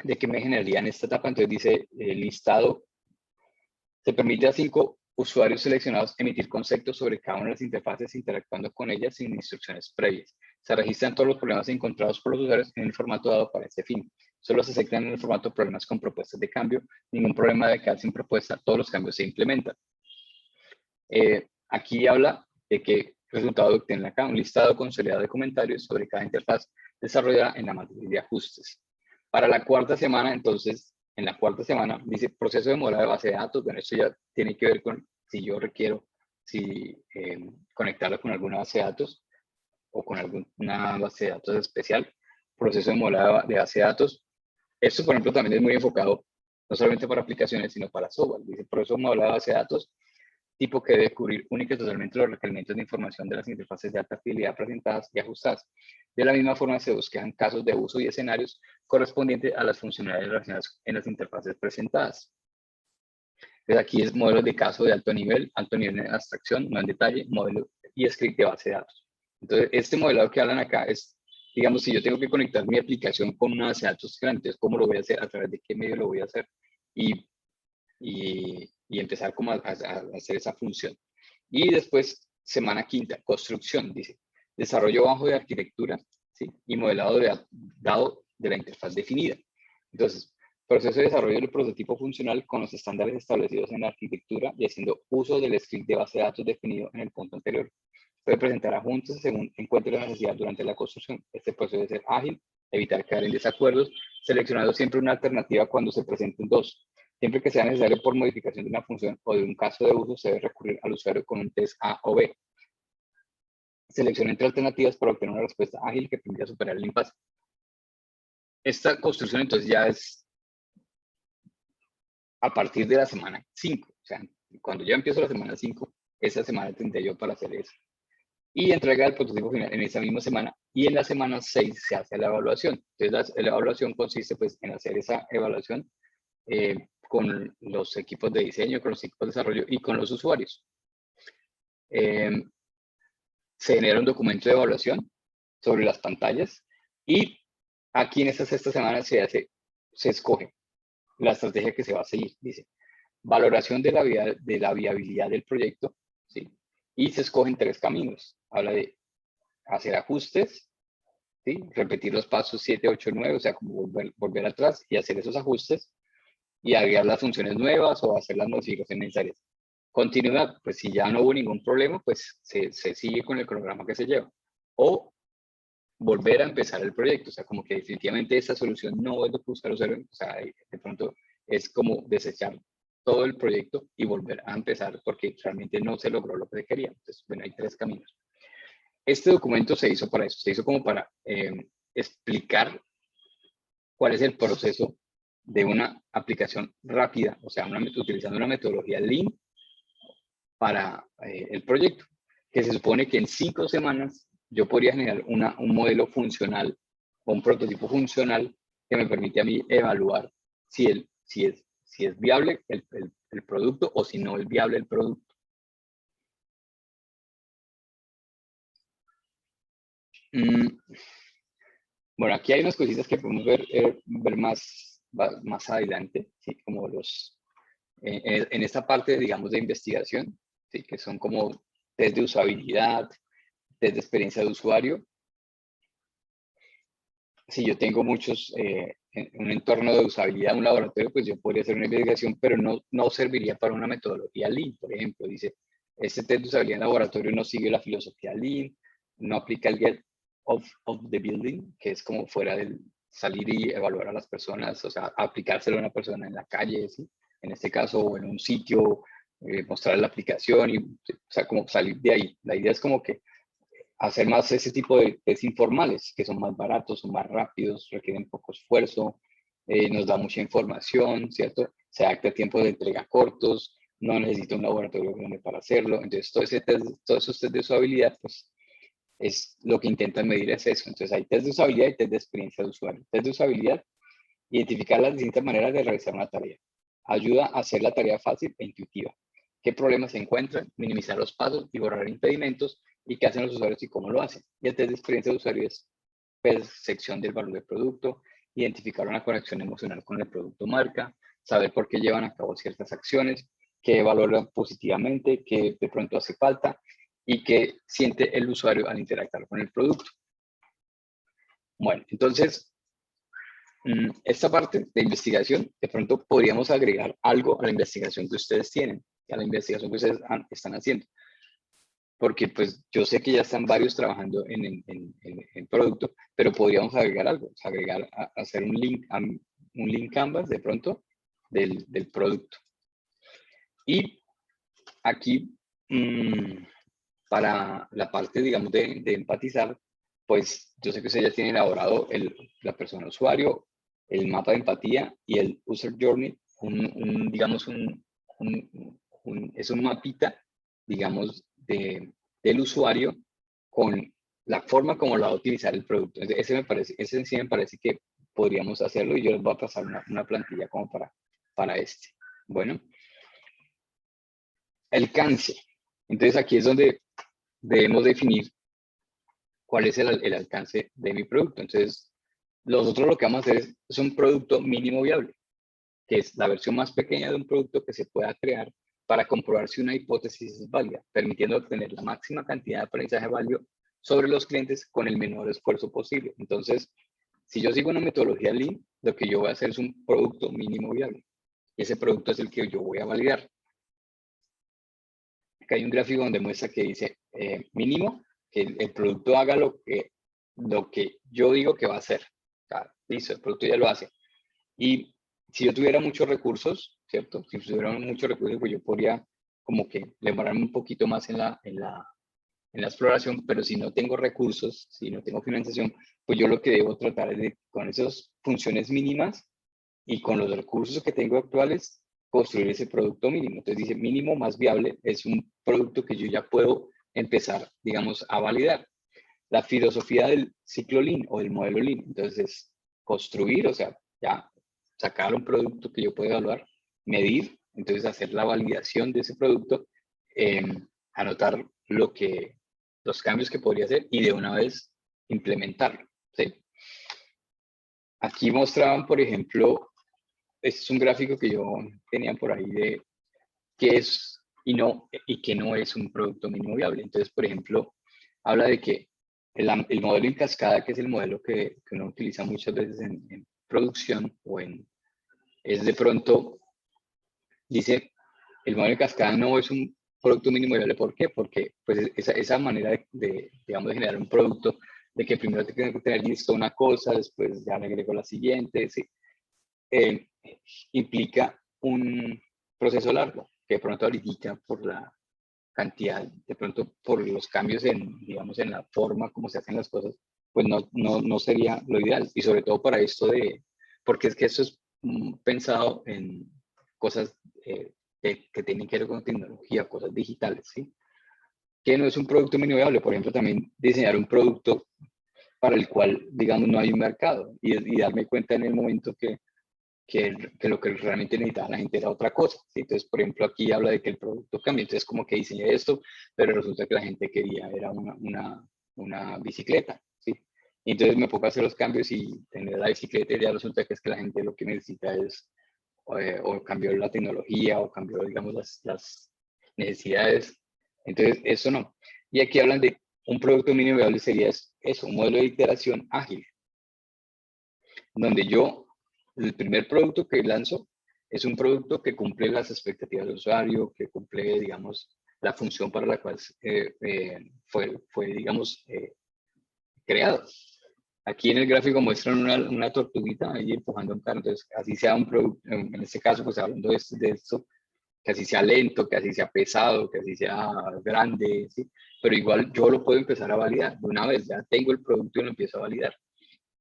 Speaker 1: de que me generaría en esta etapa. Entonces dice, listado, se permite a 5 usuarios seleccionados emitir conceptos sobre cada una de las interfaces interactuando con ellas sin instrucciones previas. Se registran todos los problemas encontrados por los usuarios en el formato dado para este fin. Solo se aceptan en el formato problemas con propuestas de cambio. Ningún problema de quedar sin propuesta. Todos los cambios se implementan. Aquí habla de que resultado obtiene acá un listado consolidado de comentarios sobre cada interfaz desarrollada en la matriz de ajustes. Para la cuarta semana, entonces, en la cuarta semana, dice proceso de mora de base de datos. Bueno, esto ya tiene que ver con si yo requiero conectarlo con alguna base de datos o con alguna base de datos especial. Proceso de mora de base de datos. Esto, por ejemplo, también es muy enfocado no solamente para aplicaciones, sino para software. Dice proceso de mora de base de datos, tipo que debe cubrir única y totalmente los requerimientos de información de las interfaces de alta fidelidad presentadas y ajustadas. De la misma forma, se buscan casos de uso y escenarios correspondientes a las funcionalidades relacionadas en las interfaces presentadas. Entonces, aquí es modelos de caso de alto nivel en abstracción, no en detalle, modelo y script de base de datos. Entonces, este modelado que hablan acá es, digamos, si yo tengo que conectar mi aplicación con una base de datos grande, entonces, ¿cómo lo voy a hacer? ¿A través de qué medio lo voy a hacer? Y empezar como a hacer esa función. Y después, semana quinta, construcción, dice, desarrollo bajo de arquitectura, ¿sí? Y modelado dado de la interfaz definida. Entonces, proceso de desarrollo del prototipo funcional con los estándares establecidos en la arquitectura y haciendo uso del script de base de datos definido en el punto anterior. Puede presentar ajustes según encuentre la necesidad durante la construcción. Este proceso debe ser ágil, evitar caer en desacuerdos, seleccionando siempre una alternativa cuando se presenten dos. Siempre que sea necesario por modificación de una función o de un caso de uso, se debe recurrir al usuario con un test A o B. Seleccione entre alternativas para obtener una respuesta ágil que permita superar el impasse. Esta construcción entonces ya es a partir de la semana 5. O sea, cuando ya empiezo la semana 5, esa semana tendré yo para hacer eso. Y entrega el prototipo final en esa misma semana. Y en la semana 6 se hace la evaluación. Entonces la evaluación consiste pues en hacer esa evaluación con los equipos de diseño, con los equipos de desarrollo y con los usuarios. Se genera un documento de evaluación sobre las pantallas y aquí en esta sexta semana se escoge la estrategia que se va a seguir. Dice, valoración de la viabilidad del proyecto, ¿sí? Y se escogen 3 caminos. Habla de hacer ajustes, ¿sí? Repetir los pasos 7, 8, 9, o sea, como volver atrás y hacer esos ajustes y agregar las funciones nuevas o hacer las modificaciones necesarias. Continuidad, pues si ya no hubo ningún problema, pues se sigue con el cronograma que se lleva. O volver a empezar el proyecto, o sea, como que definitivamente esa solución no es lo que busca el usuario, o sea, de pronto es como desechar todo el proyecto y volver a empezar porque realmente no se logró lo que se quería. Entonces, bueno, hay 3 caminos. Este documento se hizo para eso, se hizo como para explicar cuál es el proceso de una aplicación rápida, o sea, utilizando una metodología Lean para el proyecto, que se supone que en 5 semanas yo podría generar un modelo funcional o un prototipo funcional que me permite a mí evaluar si es viable el producto o si no es viable el producto. Bueno, aquí hay unas cositas que podemos ver más adelante, ¿sí? Como en esta parte, digamos, de investigación, ¿sí? Que son como test de usabilidad, test de experiencia de usuario. Si yo tengo muchos, un entorno de usabilidad, un laboratorio, pues yo podría hacer una investigación, pero no serviría para una metodología Lean. Por ejemplo, dice, este test de usabilidad en laboratorio no sigue la filosofía Lean, no aplica el get of the building, que es como fuera del, salir y evaluar a las personas, o sea, aplicárselo a una persona en la calle, ¿sí? En este caso, o en un sitio, mostrar la aplicación y, o sea, como salir de ahí. La idea es como que hacer más ese tipo de test informales, que son más baratos, son más rápidos, requieren poco esfuerzo, nos da mucha información, ¿cierto? Se adapta a tiempos de entrega cortos, no necesita un laboratorio grande para hacerlo. Entonces, todos esos test de usabilidad, pues, es lo que intentan medir es eso. Entonces, hay test de usabilidad y test de experiencia de usuario. Test de usabilidad, identificar las distintas maneras de realizar una tarea. Ayuda a hacer la tarea fácil e intuitiva. ¿Qué problemas se encuentran? Minimizar los pasos y borrar impedimentos. ¿Y qué hacen los usuarios y cómo lo hacen? Y el test de experiencia de usuario es percepción del valor del producto, identificar una conexión emocional con el producto marca, saber por qué llevan a cabo ciertas acciones, qué valoran positivamente, qué de pronto hace falta y qué siente el usuario al interactuar con el producto. Bueno, entonces, esta parte de investigación, de pronto podríamos agregar algo a la investigación que ustedes tienen, a la investigación que ustedes están haciendo. Porque pues yo sé que ya están varios trabajando en producto, pero podríamos agregar algo, o sea, hacer un link canvas de pronto del producto. Y aquí, para la parte, digamos, de empatizar, pues yo sé que ustedes ya tienen elaborado la persona usuario, el mapa de empatía y el user journey, digamos, es un mapita, digamos, del usuario con la forma como lo va a utilizar el producto. Ese sí me parece que podríamos hacerlo y yo les voy a pasar una plantilla como para este. Bueno, alcance. Entonces aquí es donde debemos definir cuál es el alcance de mi producto. Entonces, nosotros lo que vamos a hacer es un producto mínimo viable, que es la versión más pequeña de un producto que se pueda crear para comprobar si una hipótesis es válida, permitiendo obtener la máxima cantidad de aprendizaje válido sobre los clientes con el menor esfuerzo posible. Entonces, si yo sigo una metodología Lean, lo que yo voy a hacer es un producto mínimo viable. Y ese producto es el que yo voy a validar. Acá hay un gráfico donde muestra que dice mínimo, que el producto haga lo que yo digo que va a hacer. Listo, el producto ya lo hace. Y si yo tuviera muchos recursos, ¿cierto? Si tuviera muchos recursos, pues yo podría como que demorarme un poquito más en la exploración, pero si no tengo recursos, si no tengo financiación, pues yo lo que debo tratar es de, con esas funciones mínimas y con los recursos que tengo actuales, construir ese producto mínimo. Entonces dice mínimo más viable, es un producto que yo ya puedo empezar, digamos, a validar. La filosofía del ciclo Lean o del modelo Lean, entonces es construir, o sea, ya sacar un producto que yo pueda evaluar, medir, entonces hacer la validación de ese producto, anotar los cambios que podría hacer y de una vez implementarlo. ¿Sí? Aquí mostraban, por ejemplo, este es un gráfico que yo tenía por ahí de qué es y qué no es un producto mínimo viable. Entonces, por ejemplo, habla de que el modelo en cascada, que es el modelo que uno utiliza muchas veces en producción es de pronto, dice, el modelo en cascada no es un producto mínimo viable. ¿Por qué? Porque pues, esa manera digamos, de generar un producto, de que primero te tienes que tener listo una cosa, después ya le agrego la siguiente, ¿sí? Implica un proceso largo, que de pronto ahorita por la cantidad, de pronto por los cambios digamos, en la forma como se hacen las cosas, pues no sería lo ideal. Y sobre todo para esto porque es que esto es pensado en cosas que tienen que ver con tecnología, cosas digitales, ¿sí? Que no es un producto mínimo viable. Por ejemplo, también diseñar un producto para el cual, digamos, no hay un mercado y darme cuenta en el momento que lo que realmente necesitaba la gente era otra cosa, ¿sí? Entonces, por ejemplo, aquí habla de que el producto cambia, entonces como que diseñé esto, pero resulta que la gente quería era una bicicleta, ¿sí? Y entonces me pongo a hacer los cambios y tener la bicicleta y ya resulta que es que la gente lo que necesita es o cambió la tecnología o cambió, digamos, las necesidades. Entonces, eso no. Y aquí hablan de un producto mínimo viable sería eso, un modelo de iteración ágil, donde el primer producto que lanzo es un producto que cumple las expectativas del usuario, que cumple, digamos, la función para la cual fue digamos, creado. Aquí en el gráfico muestran una tortuguita ahí empujando un carro, entonces así sea un producto, en este caso pues hablando de esto, que así sea lento, que así sea pesado, que así sea grande, ¿sí? Pero igual yo lo puedo empezar a validar. De una vez ya tengo el producto y lo empiezo a validar.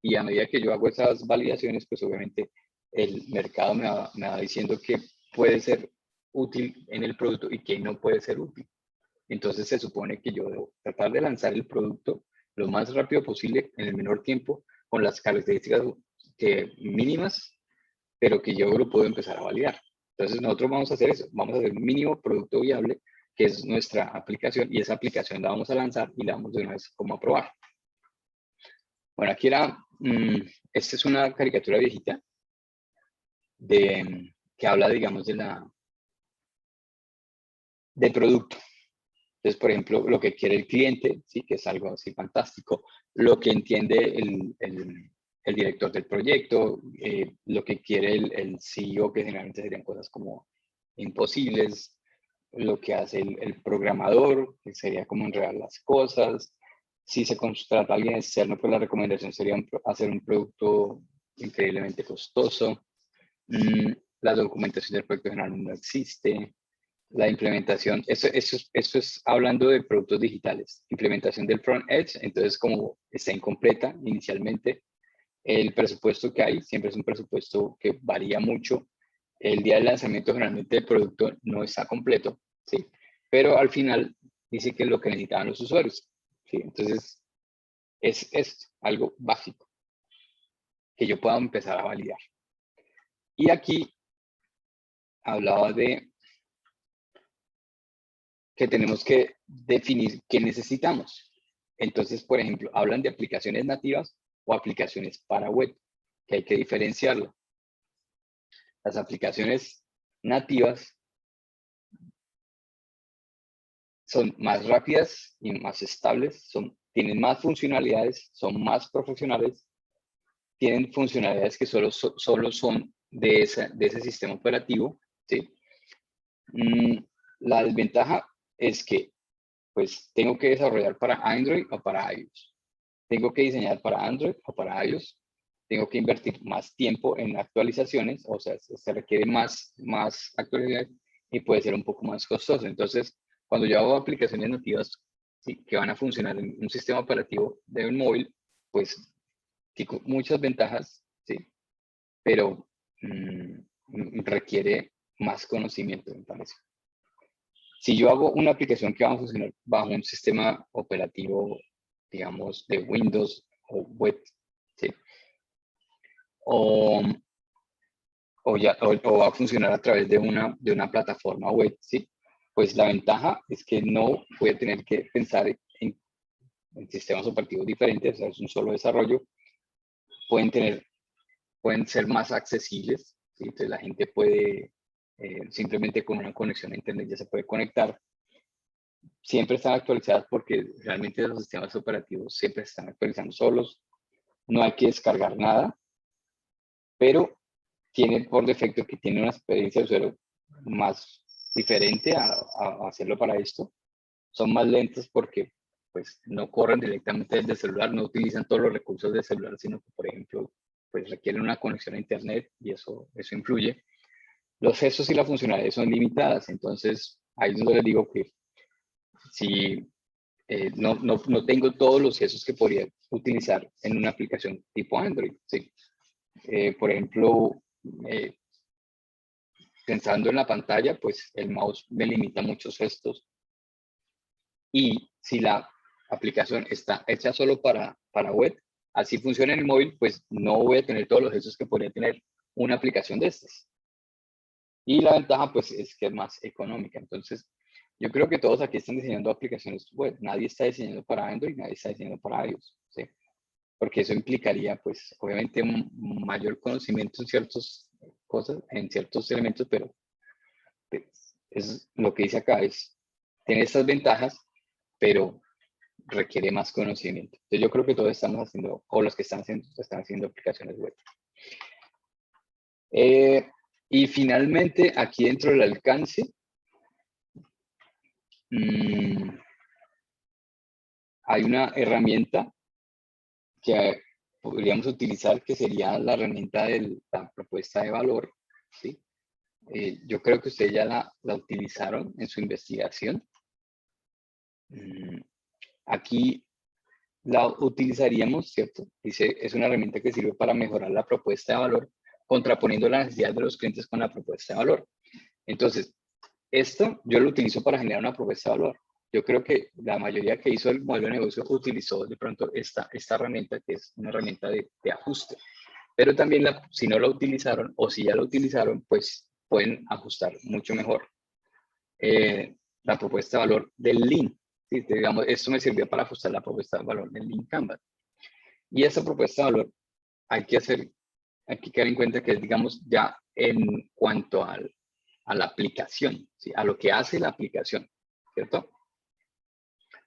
Speaker 1: Y a medida que yo hago esas validaciones, pues obviamente el mercado me va diciendo que puede ser útil en el producto y que no puede ser útil. Entonces se supone que yo debo tratar de lanzar el producto lo más rápido posible en el menor tiempo con las características mínimas, pero que yo lo puedo empezar a validar. Entonces nosotros vamos a hacer eso, vamos a hacer un mínimo producto viable, que es nuestra aplicación, y esa aplicación la vamos a lanzar y la vamos de una vez como a probar. Bueno, aquí esta es una caricatura viejita que habla, digamos, de producto. Entonces, por ejemplo, lo que quiere el cliente, sí, que es algo así fantástico, lo que entiende el director del proyecto, lo que quiere el CEO, que generalmente serían cosas como imposibles, lo que hace el programador, que sería como enredar las cosas. Si se contrata a alguien externo, pues la recomendación sería hacer un producto increíblemente costoso. La documentación del proyecto general no existe. La implementación, eso es hablando de productos digitales. Implementación del front edge, entonces como está incompleta inicialmente, el presupuesto que hay siempre es un presupuesto que varía mucho. El día del lanzamiento generalmente el producto no está completo, ¿sí? Pero al final dice que es lo que necesitaban los usuarios, ¿sí? Entonces es algo básico que yo pueda empezar a validar. Y aquí hablaba de que tenemos que definir qué necesitamos. Entonces, por ejemplo, hablan de aplicaciones nativas o aplicaciones para web, que hay que diferenciarlo. Las aplicaciones nativas son más rápidas y más estables, tienen más funcionalidades, son más profesionales, tienen funcionalidades que solo son de ese sistema operativo, ¿sí? La desventaja es que pues tengo que desarrollar para Android o para iOS. Tengo que diseñar para Android o para iOS. Tengo que invertir más tiempo en actualizaciones, o sea, se requiere más actualizaciones y puede ser un poco más costoso. Entonces, cuando yo hago aplicaciones nativas, ¿sí?, que van a funcionar en un sistema operativo de un móvil, pues tengo muchas ventajas, ¿sí? Pero requiere más conocimiento, me parece. Si yo hago una aplicación que va a funcionar bajo un sistema operativo, digamos, de Windows o web, ¿sí?, o va a funcionar a través de una plataforma web, ¿sí?, pues la ventaja es que no voy a tener que pensar en sistemas operativos diferentes, o sea, es un solo desarrollo. Pueden ser más accesibles, ¿sí? Entonces la gente puede, simplemente con una conexión a internet ya se puede conectar. Siempre están actualizadas porque realmente los sistemas operativos siempre se están actualizando solos. No hay que descargar nada, pero tiene por defecto que tiene una experiencia de usuario más diferente a hacerlo para esto. Son más lentos porque pues no corren directamente desde el celular, no utilizan todos los recursos del celular, sino que, por ejemplo, pues requieren una conexión a internet y eso influye. Los gestos y las funcionalidades son limitadas, entonces ahí es donde les digo que si no tengo todos los gestos que podría utilizar en una aplicación tipo Android, ¿sí? Por ejemplo, pensando en la pantalla, pues el mouse me limita muchos gestos. Y si la aplicación está hecha solo para web, así funciona en el móvil, pues no voy a tener todos los gestos que podría tener una aplicación de estas. Y la ventaja, pues, es que es más económica. Entonces, yo creo que todos aquí están diseñando aplicaciones web. Nadie está diseñando para Android, nadie está diseñando para iOS, ¿sí? Porque eso implicaría, pues, obviamente, un mayor conocimiento en ciertas cosas, en ciertos elementos, pero pues, es lo que dice acá, tiene estas ventajas, pero requiere más conocimiento. Entonces, yo creo que todos estamos haciendo, o los que están haciendo aplicaciones web. Y finalmente, aquí dentro del alcance, hay una herramienta que podríamos utilizar, que sería la herramienta de la propuesta de valor, ¿sí? Yo creo que ustedes ya la utilizaron en su investigación. Aquí la utilizaríamos, ¿cierto? Dice, es una herramienta que sirve para mejorar la propuesta de valor, contraponiendo las necesidades de los clientes con la propuesta de valor. Entonces, esto yo lo utilizo para generar una propuesta de valor. Yo creo que la mayoría que hizo el modelo de negocio utilizó de pronto esta herramienta, que es una herramienta de ajuste. Pero también si no la utilizaron o si ya la utilizaron, pues pueden ajustar mucho mejor la propuesta de valor del Lean. ¿Sí? Digamos, esto me sirvió para ajustar la propuesta de valor del Lean Canvas. Y esa propuesta de valor hay que tener en cuenta que, digamos, ya en cuanto a la aplicación, ¿sí? A lo que hace la aplicación, ¿cierto?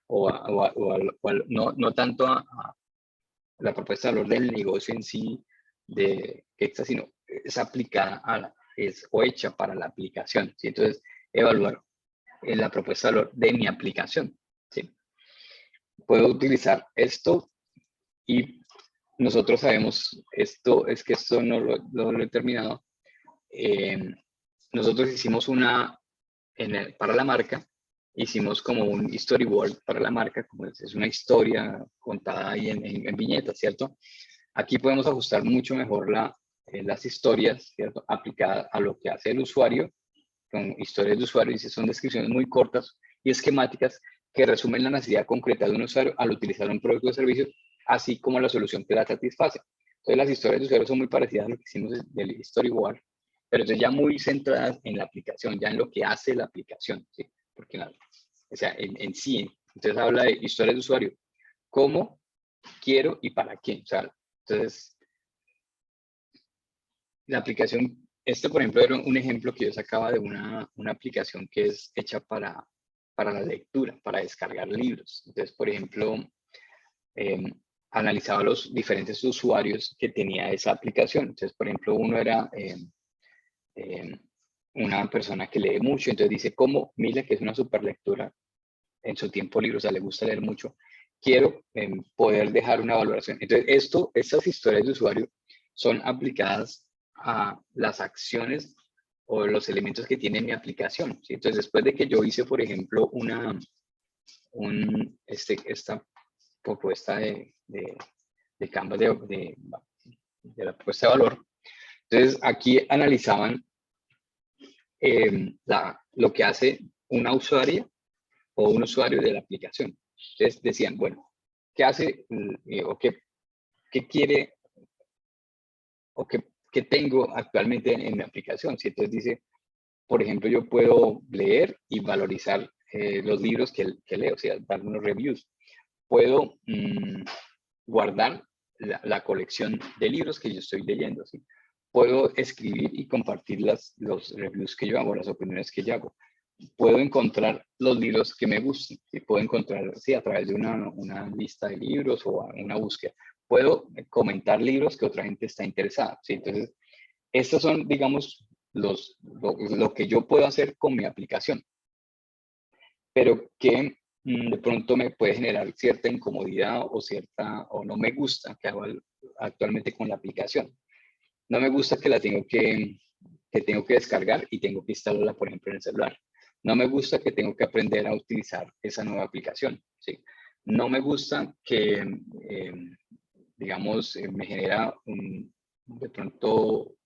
Speaker 1: No tanto a la propuesta de valor del negocio en sí, sino es aplicada o hecha para la aplicación, ¿sí? Entonces, evaluar la propuesta de valor de mi aplicación, ¿sí? Puedo utilizar esto y nosotros sabemos, esto no lo he terminado. Nosotros hicimos para la marca, hicimos como un storyboard para la marca, como es una historia contada ahí en viñetas, ¿cierto? Aquí podemos ajustar mucho mejor las historias, ¿cierto? Aplicadas a lo que hace el usuario, con historias de usuario, y son descripciones muy cortas y esquemáticas que resumen la necesidad concreta de un usuario al utilizar un producto o servicio, así como la solución que la satisface. Entonces, las historias de usuario son muy parecidas a lo que hicimos del storyboard, pero entonces ya muy centradas en la aplicación, ya en lo que hace la aplicación, ¿sí? Porque o sea, en sí, entonces habla de historias de usuario, cómo, quiero y para qué. O sea, entonces, la aplicación, por ejemplo, era un ejemplo que yo sacaba de una aplicación que es hecha para la lectura, para descargar libros. Entonces, por ejemplo, analizaba los diferentes usuarios que tenía esa aplicación. Entonces, por ejemplo, uno era una persona que lee mucho, entonces dice, como Mila, que es una super lectora en su tiempo libre, o sea, le gusta leer mucho, quiero poder dejar una valoración. Entonces, estas historias de usuario son aplicadas a las acciones o los elementos que tiene mi aplicación, ¿sí? Entonces, después de que yo hice, por ejemplo, esta propuesta de Canvas de la propuesta de valor, entonces aquí analizaban lo que hace una usuaria o un usuario de la aplicación. Entonces decían, bueno, ¿qué hace o qué quiere o qué tengo actualmente en mi aplicación? Si entonces dice, por ejemplo, yo puedo leer y valorizar los libros que leo, o sea, dar unos reviews. Puedo guardar la colección de libros que yo estoy leyendo, ¿sí? Puedo escribir y compartir los reviews que yo hago, las opiniones que yo hago. Puedo encontrar los libros que me gusten, ¿sí? Puedo encontrar, sí, a través de una lista de libros o una búsqueda. Puedo comentar libros que otra gente está interesada, ¿sí? Entonces, estos son, digamos, lo que yo puedo hacer con mi aplicación, pero que de pronto me puede generar cierta incomodidad o no me gusta que hago actualmente con la aplicación. No me gusta que tengo que descargar y tengo que instalarla, por ejemplo, en el celular. No me gusta que tengo que aprender a utilizar esa nueva aplicación, ¿sí? No me gusta que, digamos, me genera de pronto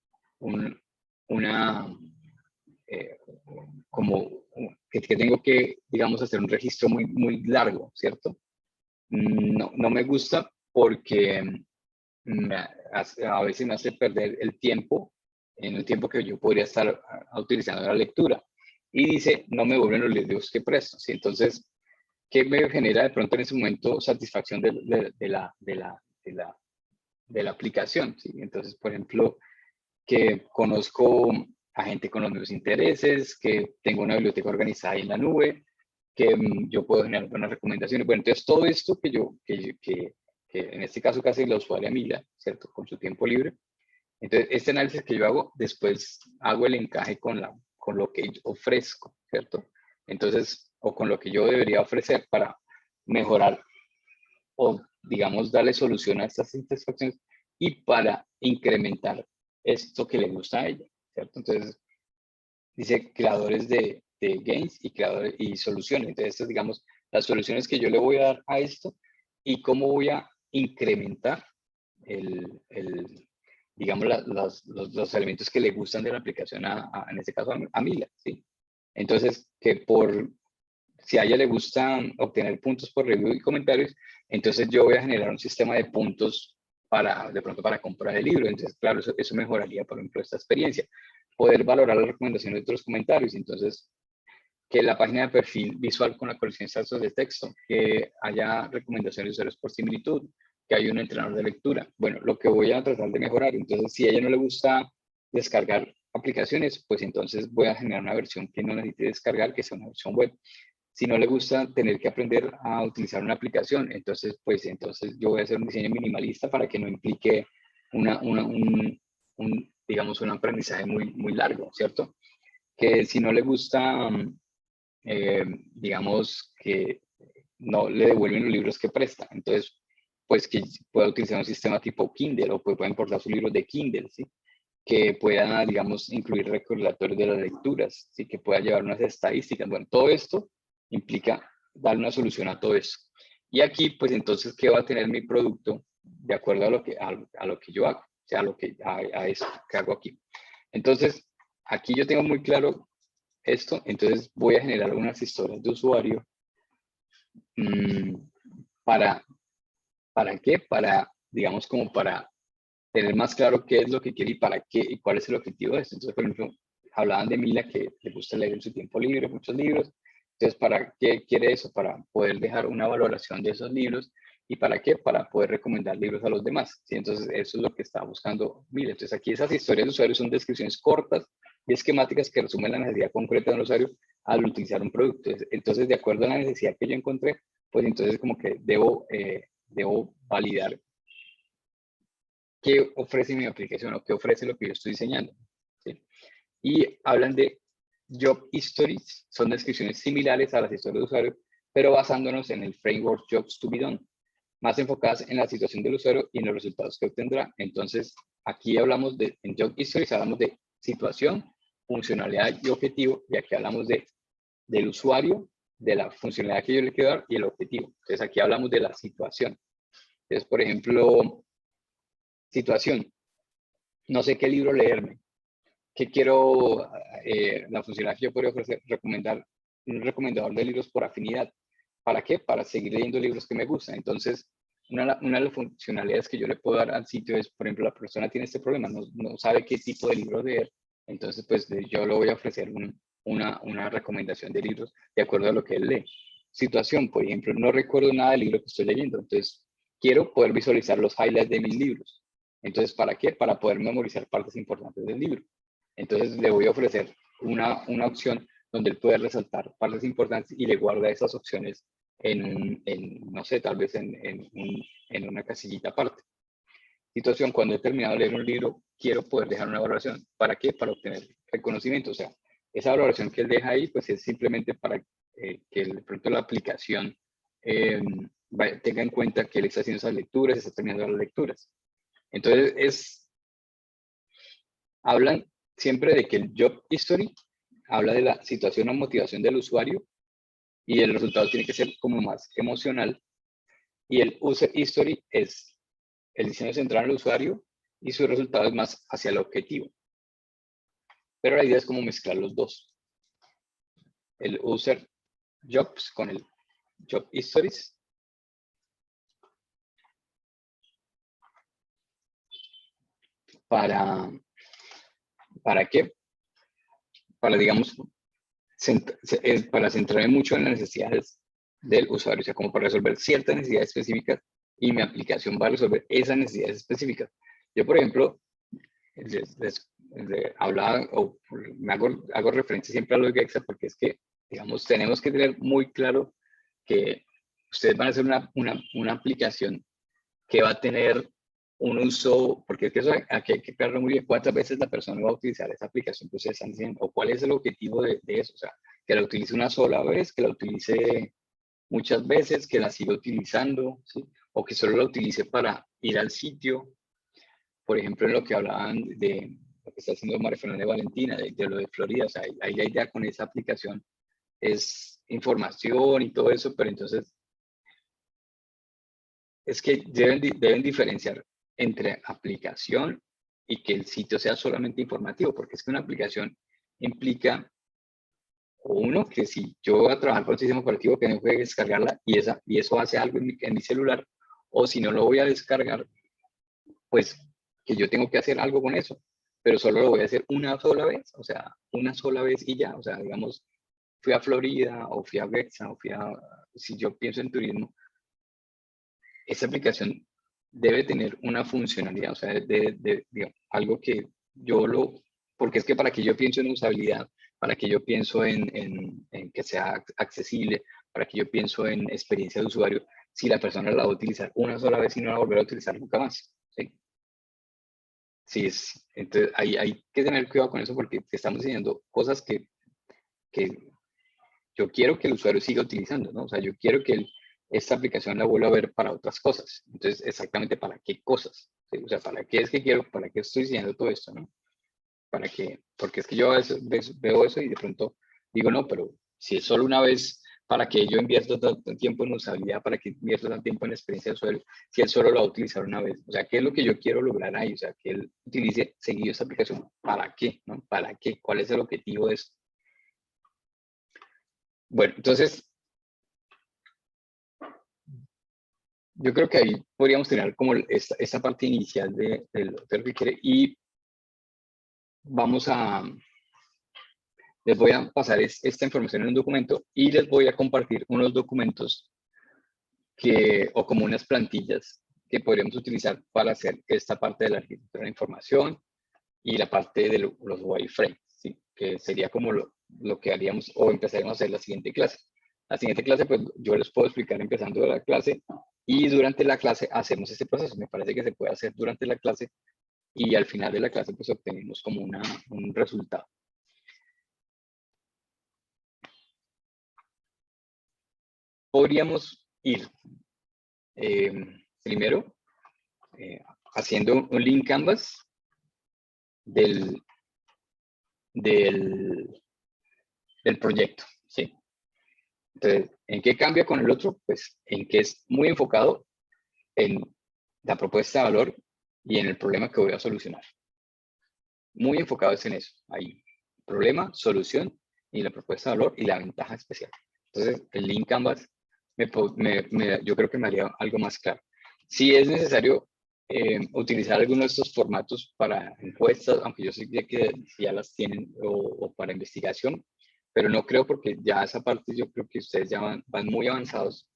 Speaker 1: como que tengo que, digamos, hacer un registro muy, muy largo, ¿cierto? No me gusta porque a veces me hace perder el tiempo, en el tiempo que yo podría estar utilizando la lectura. Y dice, no me vuelven los libros que presto, ¿sí? Entonces, ¿qué me genera de pronto en ese momento satisfacción de la aplicación? ¿Sí? Entonces, por ejemplo, que conozco a gente con los mismos intereses, que tengo una biblioteca organizada en la nube, que yo puedo generar buenas recomendaciones. Bueno, entonces todo esto que en este caso casi la usuaria Mila, ¿cierto? Con su tiempo libre. Entonces, este análisis que yo hago, después hago el encaje con lo que yo ofrezco, ¿cierto? Entonces, o con lo que yo debería ofrecer para mejorar o digamos, darle solución a estas insatisfacciones y para incrementar esto que le gusta a ella, ¿cierto? Entonces, dice creadores de gains y creadores y soluciones. Entonces, estas, digamos, las soluciones que yo le voy a dar a esto y cómo voy a incrementar digamos, los elementos que le gustan de la aplicación en este caso a Mila, ¿sí? Entonces, si a ella le gusta obtener puntos por review y comentarios, entonces yo voy a generar un sistema de puntos de pronto para comprar el libro. Entonces, claro, eso mejoraría, por ejemplo, esta experiencia. Poder valorar las recomendaciones de otros comentarios. Entonces, que la página de perfil visual con la colección de datos de texto, que haya recomendaciones de usuarios por similitud, que haya un entrenador de lectura. Bueno, lo que voy a tratar de mejorar. Entonces, si a ella no le gusta descargar aplicaciones, pues entonces voy a generar una versión que no necesite descargar, que sea una versión web. Si no le gusta tener que aprender a utilizar una aplicación, entonces yo voy a hacer un diseño minimalista para que no implique digamos, un aprendizaje muy largo, ¿cierto? Que si no le gusta, digamos, que no le devuelven los libros que presta, entonces, pues que pueda utilizar un sistema tipo Kindle o pueda importar sus libros de Kindle, ¿sí? Que pueda, digamos, incluir recordatorios de las lecturas, ¿sí? Que pueda llevar unas estadísticas. Bueno, todo esto implica dar una solución a todo eso. Y aquí, pues entonces, ¿qué va a tener mi producto de acuerdo a lo que yo hago? O sea, a eso que hago aquí. Entonces, aquí yo tengo muy claro esto, entonces voy a generar unas historias de usuario. ¿Para qué? Digamos, como para tener más claro qué es lo que quiere y para qué y cuál es el objetivo de esto. Entonces, por ejemplo, hablaban de Mila que le gusta leer en su tiempo libre, muchos libros. Entonces, ¿para qué quiere eso? Para poder dejar una valoración de esos libros. ¿Y para qué? Para poder recomendar libros a los demás. ¿Sí? Entonces, eso es lo que está buscando Mila. Entonces, aquí esas historias de usuarios son descripciones cortas y esquemáticas que resumen la necesidad concreta del usuario al utilizar un producto. Entonces, de acuerdo a la necesidad que yo encontré, pues entonces como que debo validar qué ofrece mi aplicación o qué ofrece lo que yo estoy diseñando. ¿Sí? Y hablan de job histories, son descripciones similares a las historias de usuario, pero basándonos en el framework Jobs to be done, más enfocadas en la situación del usuario y en los resultados que obtendrá. Entonces, aquí hablamos en job histories, hablamos de situación, funcionalidad y objetivo, y aquí hablamos del usuario, de la funcionalidad que yo le quiero dar y el objetivo. Entonces, aquí hablamos de la situación. Entonces, por ejemplo, situación. No sé qué libro leerme. ¿Qué quiero? La funcionalidad que yo podría ofrecer, un recomendador de libros por afinidad. ¿Para qué? Para seguir leyendo libros que me gustan. Entonces, una de las funcionalidades que yo le puedo dar al sitio es, por ejemplo, la persona tiene este problema, no sabe qué tipo de libro leer. Entonces, pues yo le voy a ofrecer una recomendación de libros de acuerdo a lo que él lee. Situación, por ejemplo, no recuerdo nada del libro que estoy leyendo. Entonces, quiero poder visualizar los highlights de mis libros. Entonces, ¿para qué? Para poder memorizar partes importantes del libro. Entonces, le voy a ofrecer una opción donde él puede resaltar partes importantes y le guarda esas opciones no sé, tal vez en una casillita aparte. Situación, cuando he terminado de leer un libro, quiero poder dejar una valoración. ¿Para qué? Para obtener reconocimiento. O sea, esa valoración que él deja ahí, pues es simplemente para que de pronto la aplicación tenga en cuenta que él está haciendo esas lecturas, está terminando las lecturas. Entonces, hablan siempre de que el job history habla de la situación o motivación del usuario y el resultado tiene que ser como más emocional. Y el user history es el diseño centrado en el usuario y su resultado es más hacia el objetivo. Pero la idea es como mezclar los dos. El user jobs con el job histories. ¿Para qué? Para, digamos, para centrarme mucho en las necesidades del usuario, o sea, como para resolver ciertas necesidades específicas y mi aplicación va a resolver esas necesidades específicas. Yo, por ejemplo, hablaba o me hago referencia siempre a lo de Gexa porque es que, digamos, tenemos que tener muy claro que ustedes van a hacer una aplicación que va a tener un uso, porque es que eso aquí hay que aclararlo muy bien, cuántas veces la persona va a utilizar esa aplicación que ustedes están diciendo, o cuál es el objetivo de eso, o sea, que la utilice una sola vez, que la utilice muchas veces, que la siga utilizando, ¿sí? o que solo la utilice para ir al sitio. Por ejemplo, en lo que hablaban de lo que está haciendo María Fernanda y Valentina, de lo de Florida, o sea, ahí la idea con esa aplicación es información y todo eso, pero entonces es que deben diferenciar entre aplicación y que el sitio sea solamente informativo, porque es que una aplicación implica, o uno, que si yo voy a trabajar con el sistema operativo, que no puede descargarla y eso hace algo en mi celular, o si no lo voy a descargar, pues que yo tengo que hacer algo con eso, pero solo lo voy a hacer una sola vez, o sea, una sola vez y ya, o sea, digamos, fui a Florida o fui a Bexa o si yo pienso en turismo, esa aplicación debe tener una funcionalidad, o sea, digamos, algo que porque es que para que yo pienso en usabilidad, para que yo pienso en que sea accesible, para que yo pienso en experiencia de usuario, si la persona la va a utilizar una sola vez y no la va a volver a utilizar nunca más. ¿Sí? Sí, entonces hay que tener cuidado con eso porque estamos enseñando cosas que yo quiero que el usuario siga utilizando, ¿no? O sea, yo quiero que esta aplicación la vuelva a ver para otras cosas. Entonces, exactamente para qué cosas. ¿Sí? O sea, para qué es que quiero, para qué estoy enseñando todo esto, ¿no? Para qué, porque es que yo a veces veo eso y de pronto digo, no, pero si es solo una vez, para que yo invierto tanto tiempo en usabilidad, para que invierto tanto tiempo en experiencia de usuario, si él solo lo va a utilizar una vez. O sea, ¿qué es lo que yo quiero lograr ahí? O sea, que él utilice seguido esta aplicación. ¿Para qué? ¿No? ¿Para qué? ¿Cuál es el objetivo de esto? Bueno, entonces, yo creo que ahí podríamos tener como esta parte inicial de lo que quiere y les voy a pasar esta información en un documento y les voy a compartir unos documentos o como unas plantillas que podríamos utilizar para hacer esta parte de la arquitectura de información y la parte de los wireframes, ¿sí? Que sería como lo que haríamos o empezaremos a hacer la siguiente clase. La siguiente clase, pues yo les puedo explicar empezando de la clase y durante la clase hacemos este proceso. Me parece que se puede hacer durante la clase y al final de la clase pues obtenemos como un resultado. Podríamos ir primero haciendo un link canvas del proyecto, ¿sí? Entonces, ¿en qué cambia con el otro? Pues en que es muy enfocado en la propuesta de valor y en el problema que voy a solucionar. Muy enfocado es en eso, ahí. Problema, solución y la propuesta de valor y la ventaja especial. Entonces, el link canvas yo creo que me haría algo más claro. Si es necesario utilizar alguno de estos formatos para encuestas, aunque yo sé que ya las tienen, o para investigación, pero no creo porque ya esa parte yo creo que ustedes ya van muy avanzados.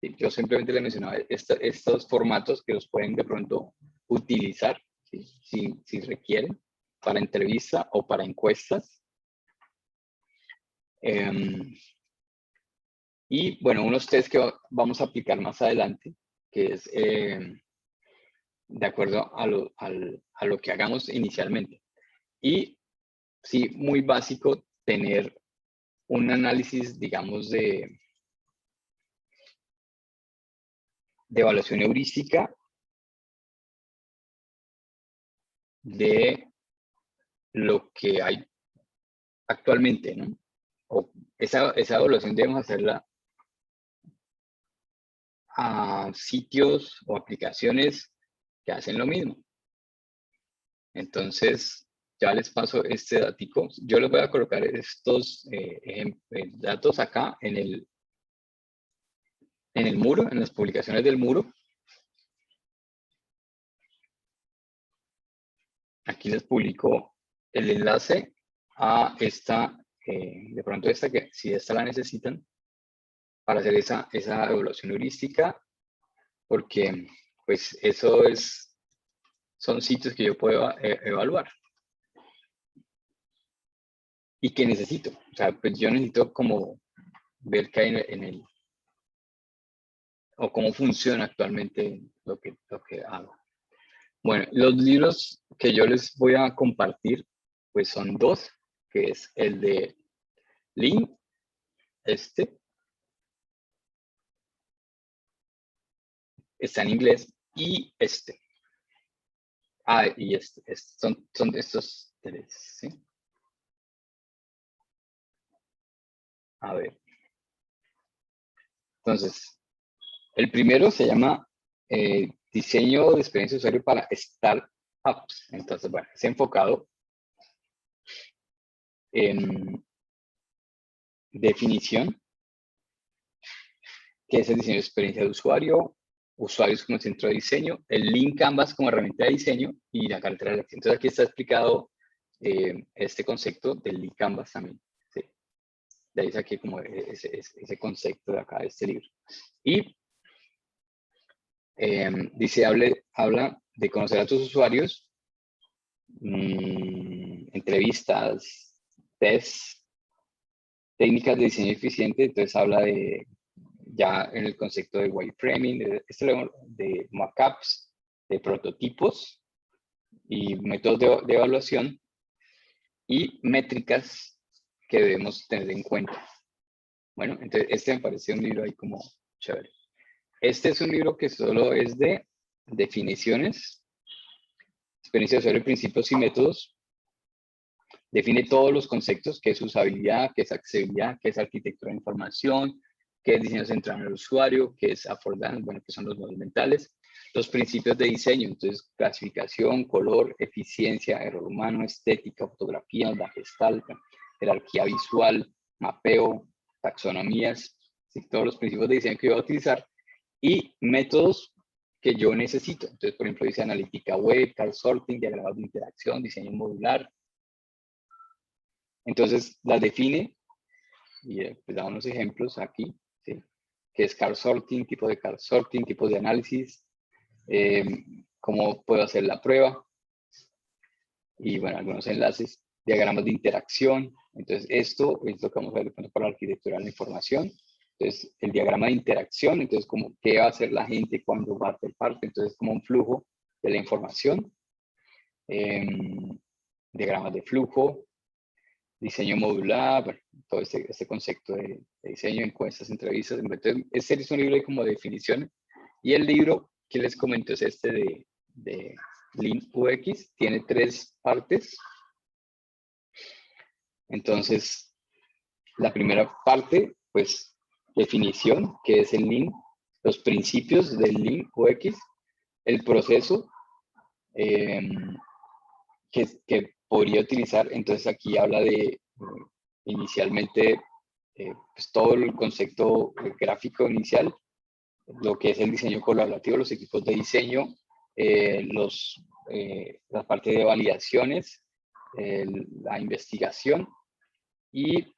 Speaker 1: Yo simplemente les mencionaba estos formatos que los pueden de pronto utilizar si requieren para entrevista o para encuestas. Y bueno, unos test que vamos a aplicar más adelante, que es de acuerdo a lo que hagamos inicialmente. Y sí, muy básico, tener un análisis, digamos, de evaluación heurística de lo que hay actualmente, ¿no? O esa evaluación debemos hacerla a sitios o aplicaciones que hacen lo mismo. Entonces, ya les paso este datico. Yo les voy a colocar estos datos acá en el muro, en las publicaciones del muro. Aquí les publico el enlace a esta, de pronto esta, que si esta la necesitan, para hacer esa evaluación heurística, porque pues eso son sitios que yo puedo evaluar. ¿Y qué necesito? O sea, pues yo necesito como ver qué hay o cómo funciona actualmente lo que hago. Bueno, los libros que yo les voy a compartir, pues son dos, que es el de Lean, está en inglés, y este. Y son estos tres, ¿sí? A ver. Entonces, el primero se llama diseño de experiencia de usuario para startups. Entonces, bueno, es enfocado en definición, que es el diseño de experiencia de usuario, usuarios como centro de diseño, el Lean Canvas como herramienta de diseño y la cartera de acción. Entonces, aquí está explicado este concepto del Lean Canvas también. ¿Sí? De ahí saqué como ese concepto de acá de este libro. Y dice, habla de conocer a tus usuarios, entrevistas, tests, técnicas de diseño eficiente. Entonces habla de, ya en el concepto de wireframing, de mockups, de prototipos y métodos de evaluación y métricas que debemos tener en cuenta. Bueno, entonces este me parece un libro ahí como chévere. Este es un libro que solo es de definiciones, experiencia de usuario, principios y métodos. Define todos los conceptos, qué es usabilidad, qué es accesibilidad, qué es arquitectura de información, qué es diseño centrado en el usuario, qué es affordance, bueno, qué son los modelos mentales. Los principios de diseño, entonces clasificación, color, eficiencia, error humano, estética, fotografía, la gestalt, jerarquía visual, mapeo, taxonomías, ¿sí? Todos los principios de diseño que voy a utilizar y métodos que yo necesito. Entonces, por ejemplo, dice analítica web, card sorting, diagramas de interacción, diseño modular. Entonces, las define y pues da unos ejemplos aquí, ¿sí? Que es card sorting, tipo de card sorting, tipo de análisis, cómo puedo hacer la prueba y, bueno, algunos enlaces, diagramas de interacción. Entonces, esto es lo que vamos a ver para la arquitectura de la información. Entonces, el diagrama de interacción, entonces, como qué va a hacer la gente cuando va a hacer parte, entonces, como un flujo de la información. Diagramas de flujo, diseño modular, bueno, todo este concepto de diseño, encuestas, entrevistas. Entonces, este es un libro como de definiciones. Y el libro que les comento es este de Lean UX, tiene 3 partes. Entonces, la primera parte, pues, definición, que es el Lean, los principios del Lean UX, el proceso que podría utilizar. Entonces, aquí habla de inicialmente pues, todo el concepto gráfico inicial, lo que es el diseño colaborativo, los equipos de diseño, la parte de validaciones, la investigación y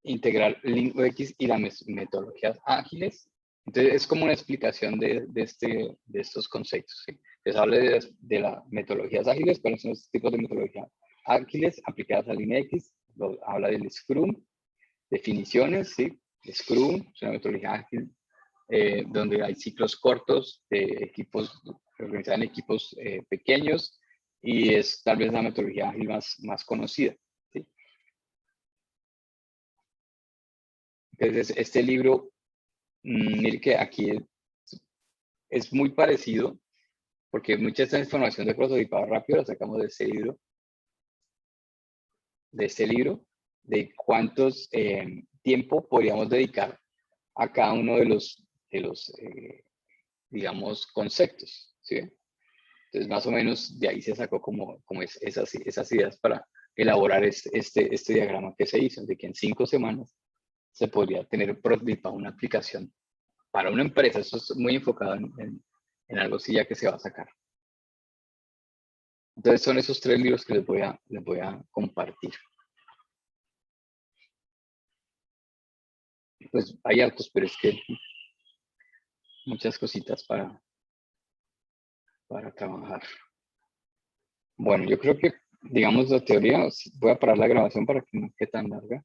Speaker 1: integrar Lean UX y las metodologías ágiles. Entonces, es como una explicación de estos conceptos. ¿Sí? Entonces, habla de las metodologías ágiles, cuáles son los tipos de metodologías ágiles aplicadas a Lean UX, habla del Scrum, definiciones, ¿sí? Scrum es una metodología ágil donde hay ciclos cortos de equipos, organizados en equipos pequeños y es tal vez la metodología ágil más conocida. ¿Sí? Entonces, este libro, mire que aquí es muy parecido porque mucha de esta información de prototipado rápido la sacamos de este libro, de cuántos tiempo podríamos dedicar a cada uno de los digamos, conceptos, ¿sí? Entonces, más o menos de ahí se sacó como esas ideas para elaborar este diagrama que se hizo, de que en 5 semanas se podría tener prototipado una aplicación para una empresa. Eso es muy enfocado en algo así ya que se va a sacar. Entonces, son esos 3 libros que les voy a compartir. Pues hay hartos, pero es que muchas cositas para trabajar. Bueno, yo creo que, digamos, la teoría, voy a parar la grabación para que no quede tan larga.